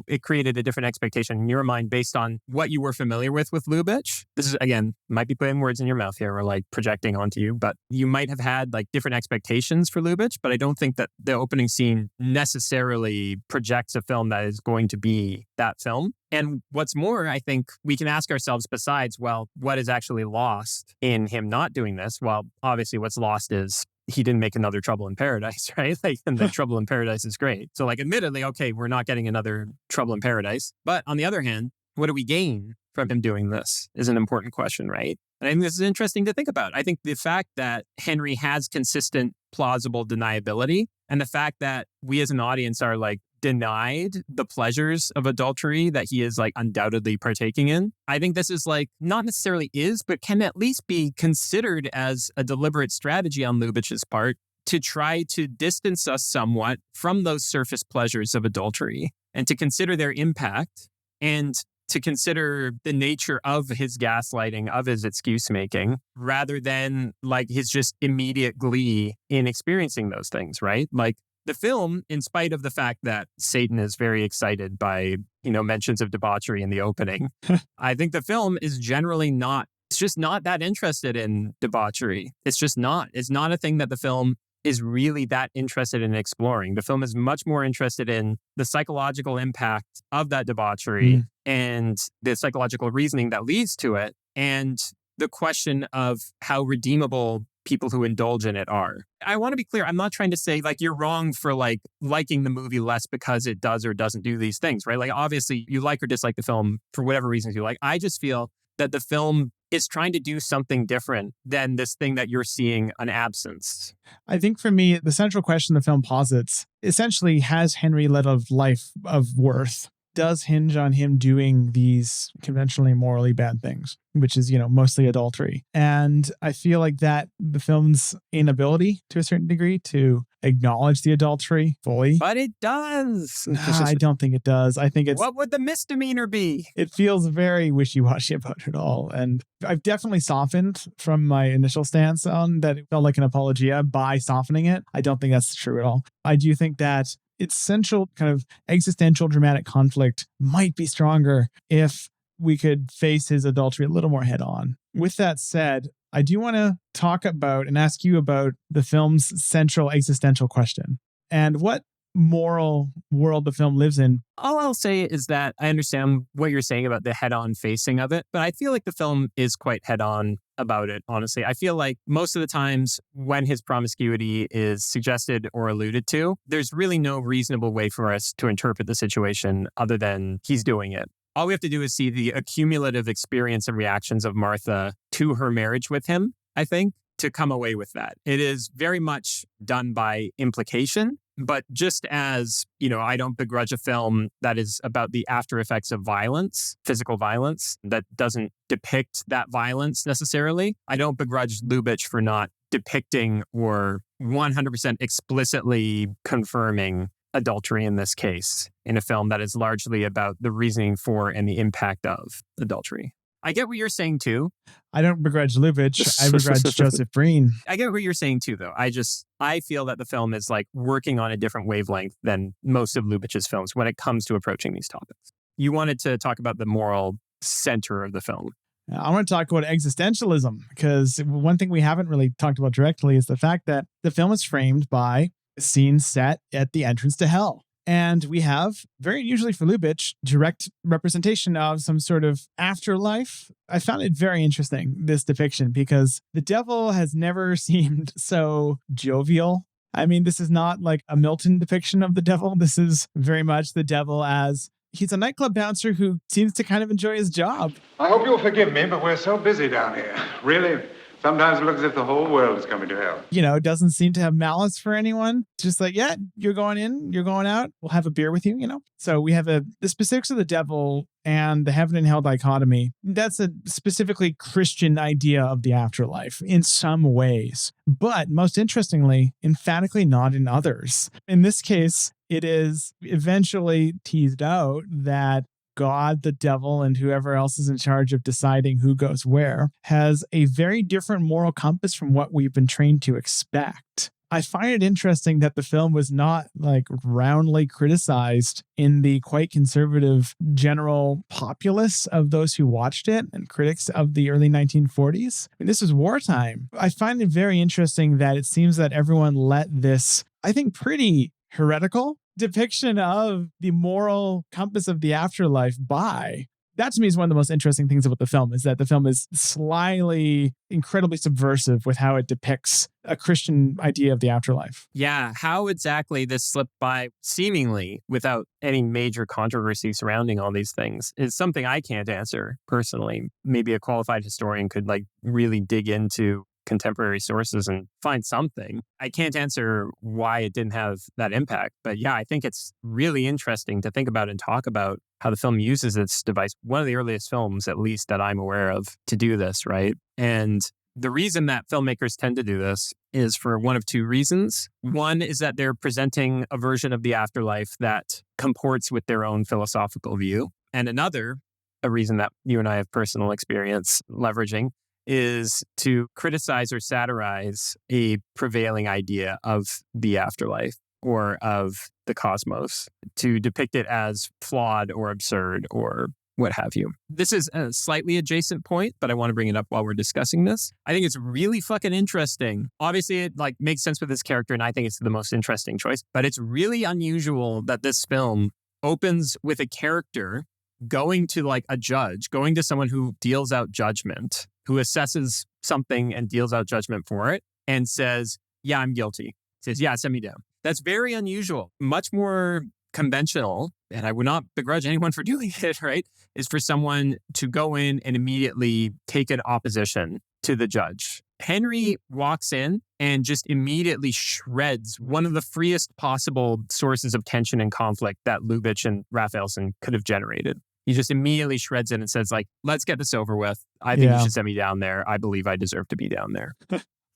it created a different expectation in your mind based on what you were familiar with Lubitsch. This is, again, might be putting words in your mouth here or like projecting onto you, but you might have had like different expectations for Lubitsch, but I don't think that the opening scene necessarily projects a film that is going to be that film. And what's more, I think we can ask ourselves besides, well, what is actually lost in him not doing this? Well, obviously what's lost is he didn't make another Trouble in Paradise, right? Like, and the Trouble in Paradise is great. So like, admittedly, okay, we're not getting another Trouble in Paradise. But on the other hand, what do we gain from him doing this is an important question, right? And I think this is interesting to think about. I think the fact that Henry has consistent, plausible deniability, and the fact that we as an audience are like denied the pleasures of adultery that he is like undoubtedly partaking in. I think this is like not necessarily is, but can at least be considered as a deliberate strategy on Lubitsch's part to try to distance us somewhat from those surface pleasures of adultery and to consider their impact and to consider the nature of his gaslighting, of his excuse making, rather than like his just immediate glee in experiencing those things, right? Like, the film, in spite of the fact that Satan is very excited by, mentions of debauchery in the opening, I think the film is generally not, it's just not that interested in debauchery. It's just not. It's not a thing that the film is really that interested in exploring. The film is much more interested in the psychological impact of that debauchery and the psychological reasoning that leads to it, and the question of how redeemable people who indulge in it are. I want to be clear. I'm not trying to say like you're wrong for like liking the movie less because it does or doesn't do these things, right? Like obviously you like or dislike the film for whatever reasons you like. I just feel that the film is trying to do something different than this thing that you're seeing an absence. I think for me, the central question the film posits essentially, has Henry led a life of worth? Does hinge on him doing these conventionally morally bad things, which is, mostly adultery. And I feel like that the film's inability to a certain degree to acknowledge the adultery fully. But it does. I don't think it does. I think it's... What would the misdemeanor be? It feels very wishy-washy about it all. And I've definitely softened from my initial stance on that it felt like an apologia by softening it. I don't think that's true at all. I do think that its central kind of existential dramatic conflict might be stronger if we could face his adultery a little more head on. With that said, I do want to talk about and ask you about the film's central existential question and what moral world the film lives in. All I'll say is that I understand what you're saying about the head-on facing of it, but I feel like the film is quite head-on about it, honestly. I feel like most of the times when his promiscuity is suggested or alluded to, there's really no reasonable way for us to interpret the situation other than he's doing it. All we have to do is see the accumulative experience and reactions of Martha to her marriage with him, I think, to come away with that. It is very much done by implication. But just as, I don't begrudge a film that is about the after effects of violence, physical violence, that doesn't depict that violence necessarily. I don't begrudge Lubitsch for not depicting or 100% explicitly confirming adultery in this case, in a film that is largely about the reasoning for and the impact of adultery. I get what you're saying too. I don't begrudge Lubitsch. I begrudge Joseph Breen. I get what you're saying too, though. I feel that the film is like working on a different wavelength than most of Lubitsch's films when it comes to approaching these topics. You wanted to talk about the moral center of the film. I want to talk about existentialism, because one thing we haven't really talked about directly is the fact that the film is framed by a scene set at the entrance to hell. And we have, very unusually for Lubitsch, direct representation of some sort of afterlife. I found it very interesting, this depiction, because the devil has never seemed so jovial. I mean, this is not like a Milton depiction of the devil. This is very much the devil as he's a nightclub bouncer who seems to kind of enjoy his job. I hope you'll forgive me, but we're so busy down here. Really, sometimes it looks as if the whole world is coming to hell. Doesn't seem to have malice for anyone. It's just like, yeah, you're going in, you're going out. We'll have a beer with you, So we have the specifics of the devil and the heaven and hell dichotomy. That's a specifically Christian idea of the afterlife in some ways, but most interestingly, emphatically not in others. In this case, it is eventually teased out that God, the devil, and whoever else is in charge of deciding who goes where, has a very different moral compass from what we've been trained to expect. I find it interesting that the film was not like roundly criticized in the quite conservative general populace of those who watched it and critics of the early 1940s. I mean, this was wartime. I find it very interesting that it seems that everyone let this, I think, pretty heretical depiction of the moral compass of the afterlife by. That to me is one of the most interesting things about the film, is that the film is slyly, incredibly subversive with how it depicts a Christian idea of the afterlife. Yeah, how exactly this slipped by seemingly without any major controversy surrounding all these things is something I can't answer personally. Maybe a qualified historian could like really dig into contemporary sources and find something. I can't answer why it didn't have that impact. But yeah, I think it's really interesting to think about and talk about how the film uses this device. One of the earliest films, at least that I'm aware of, to do this, right? And the reason that filmmakers tend to do this is for one of two reasons. One is that they're presenting a version of the afterlife that comports with their own philosophical view. And another, a reason that you and I have personal experience leveraging, is to criticize or satirize a prevailing idea of the afterlife or of the cosmos, to depict it as flawed or absurd or what have you. This is a slightly adjacent point, but I want to bring it up while we're discussing this. I think it's really fucking interesting. Obviously, it like makes sense with this character, and I think it's the most interesting choice. But it's really unusual that this film opens with a character going to like a judge, going to someone who deals out judgment, who assesses something and deals out judgment for it, and says, yeah, I'm guilty. Says, yeah, send me down. That's very unusual. Much more conventional, and I would not begrudge anyone for doing it, right, is for someone to go in and immediately take an opposition to the judge. Henry walks in and just immediately shreds one of the freest possible sources of tension and conflict that Lubitsch and Raphaelson could have generated. He just immediately shreds it and says, like, let's get this over with. I think you should send me down there. I believe I deserve to be down there.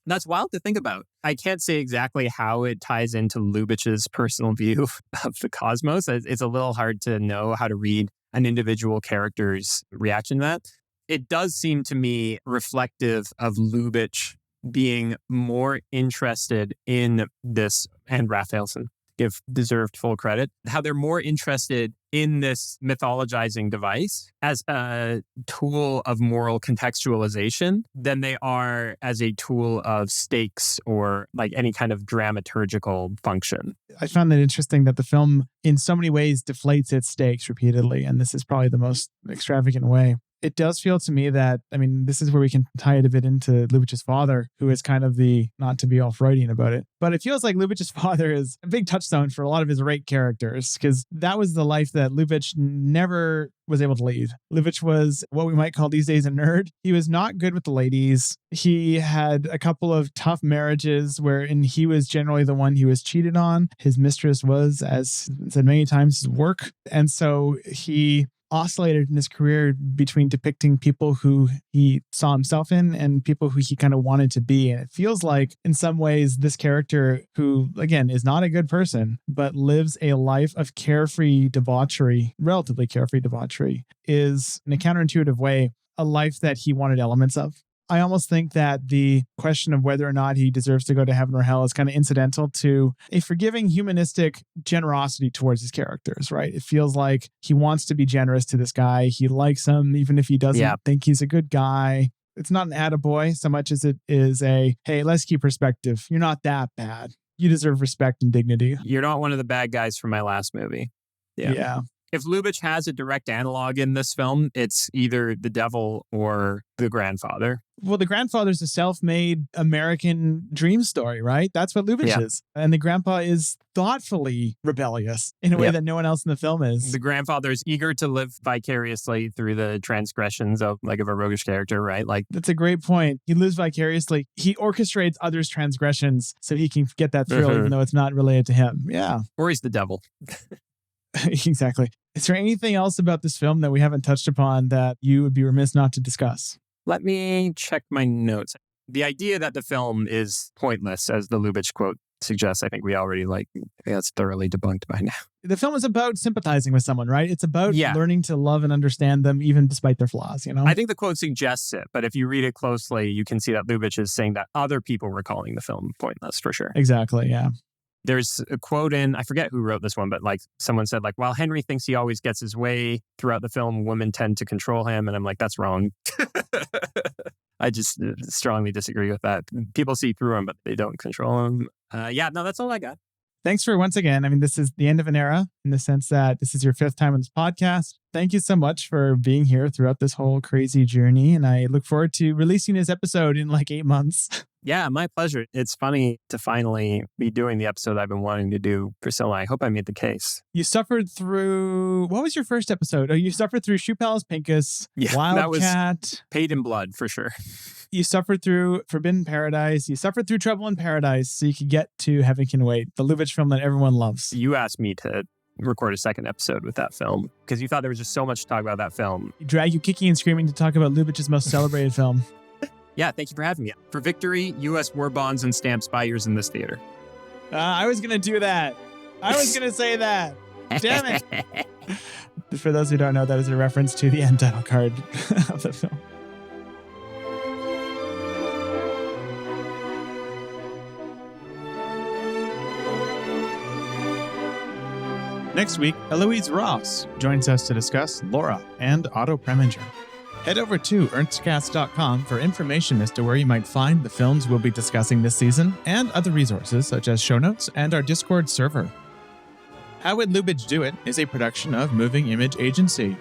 That's wild to think about. I can't say exactly how it ties into Lubitsch's personal view of the cosmos. It's a little hard to know how to read an individual character's reaction to that. It does seem to me reflective of Lubitsch being more interested in this, and Raphaelson, give deserved full credit, how they're more interested in this mythologizing device as a tool of moral contextualization than they are as a tool of stakes or like any kind of dramaturgical function. I found that interesting that the film in so many ways deflates its stakes repeatedly, and this is probably the most extravagant way. It does feel to me that, I mean, this is where we can tie it a bit into Lubitsch's father, who is kind of the, not to be all Freudian about it, but it feels like Lubitsch's father is a big touchstone for a lot of his Rake characters, because that was the life that Lubitsch never was able to lead. Lubitsch was what we might call these days a nerd. He was not good with the ladies. He had a couple of tough marriages wherein he was generally the one he was cheated on. His mistress was, as said many times, his work. And so he oscillated in his career between depicting people who he saw himself in and people who he kind of wanted to be. And it feels like in some ways this character, who again is not a good person, but lives a life of carefree debauchery, relatively carefree debauchery, is in a counterintuitive way a life that he wanted elements of. I almost think that the question of whether or not he deserves to go to heaven or hell is kind of incidental to a forgiving humanistic generosity towards his characters, right? It feels like he wants to be generous to this guy. He likes him, even if he doesn't think he's a good guy. It's not an attaboy so much as it is a, hey, let's keep perspective. You're not that bad. You deserve respect and dignity. You're not one of the bad guys from my last movie. Yeah. If Lubitsch has a direct analog in this film, it's either the devil or the grandfather. Well, the grandfather's a self-made American dream story, right? That's what Lubitsch is. And the grandpa is thoughtfully rebellious in a way that no one else in the film is. The grandfather is eager to live vicariously through the transgressions of like of a roguish character, right? Like that's a great point. He lives vicariously. He orchestrates others' transgressions so he can get that thrill, even though it's not related to him. Yeah. Or he's the devil. Exactly. Is there anything else about this film that we haven't touched upon that you would be remiss not to discuss? Let me check my notes. The idea that the film is pointless, as the Lubitsch quote suggests, I think we already that's thoroughly debunked by now. The film is about sympathizing with someone, right? It's about Yeah. learning to love and understand them, even despite their flaws, you know? I think the quote suggests it, but if you read it closely, you can see that Lubitsch is saying that other people were calling the film pointless, for sure. Exactly, yeah. There's a quote I forget who wrote this one, but someone said while Henry thinks he always gets his way throughout the film, women tend to control him. And I'm like, that's wrong. I just strongly disagree with that. People see through him, but they don't control him. That's all I got. Thanks for once again. I mean, this is the end of an era in the sense that this is your 5th time on this podcast. Thank you so much for being here throughout this whole crazy journey. And I look forward to releasing this episode in 8 months. Yeah, my pleasure. It's funny to finally be doing the episode I've been wanting to do. Priscilla, I hope I made the case. You suffered through, what was your first episode? Oh, you suffered through Shoe Palace Pincus, Wildcat. That was paid in blood, for sure. You suffered through Forbidden Paradise. You suffered through Trouble in Paradise so you could get to Heaven Can Wait, the Lubitsch film that everyone loves. You asked me to record a second episode with that film because you thought there was just so much to talk about that film. You drag you kicking and screaming to talk about Lubitsch's most celebrated film. Yeah, thank you for having me. For victory, U.S. war bonds and stamps buy yours in this theater. I was going to do that. I was going to say that. Damn it. For those who don't know, that is a reference to the end title card of the film. Next week, Eloise Ross joins us to discuss Laura and Otto Preminger. Head over to ernstcast.com for information as to where you might find the films we'll be discussing this season and other resources such as show notes and our Discord server. How Would Lubitsch Do It is a production of Moving Image Agency.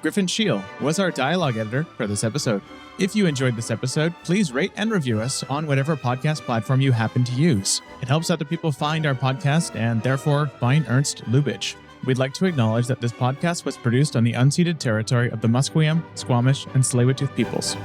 Griffin Sheel was our dialogue editor for this episode. If you enjoyed this episode, please rate and review us on whatever podcast platform you happen to use. It helps other people find our podcast and therefore find Ernst Lubitsch. We'd like to acknowledge that this podcast was produced on the unceded territory of the Musqueam, Squamish, and Tsleil-Waututh peoples.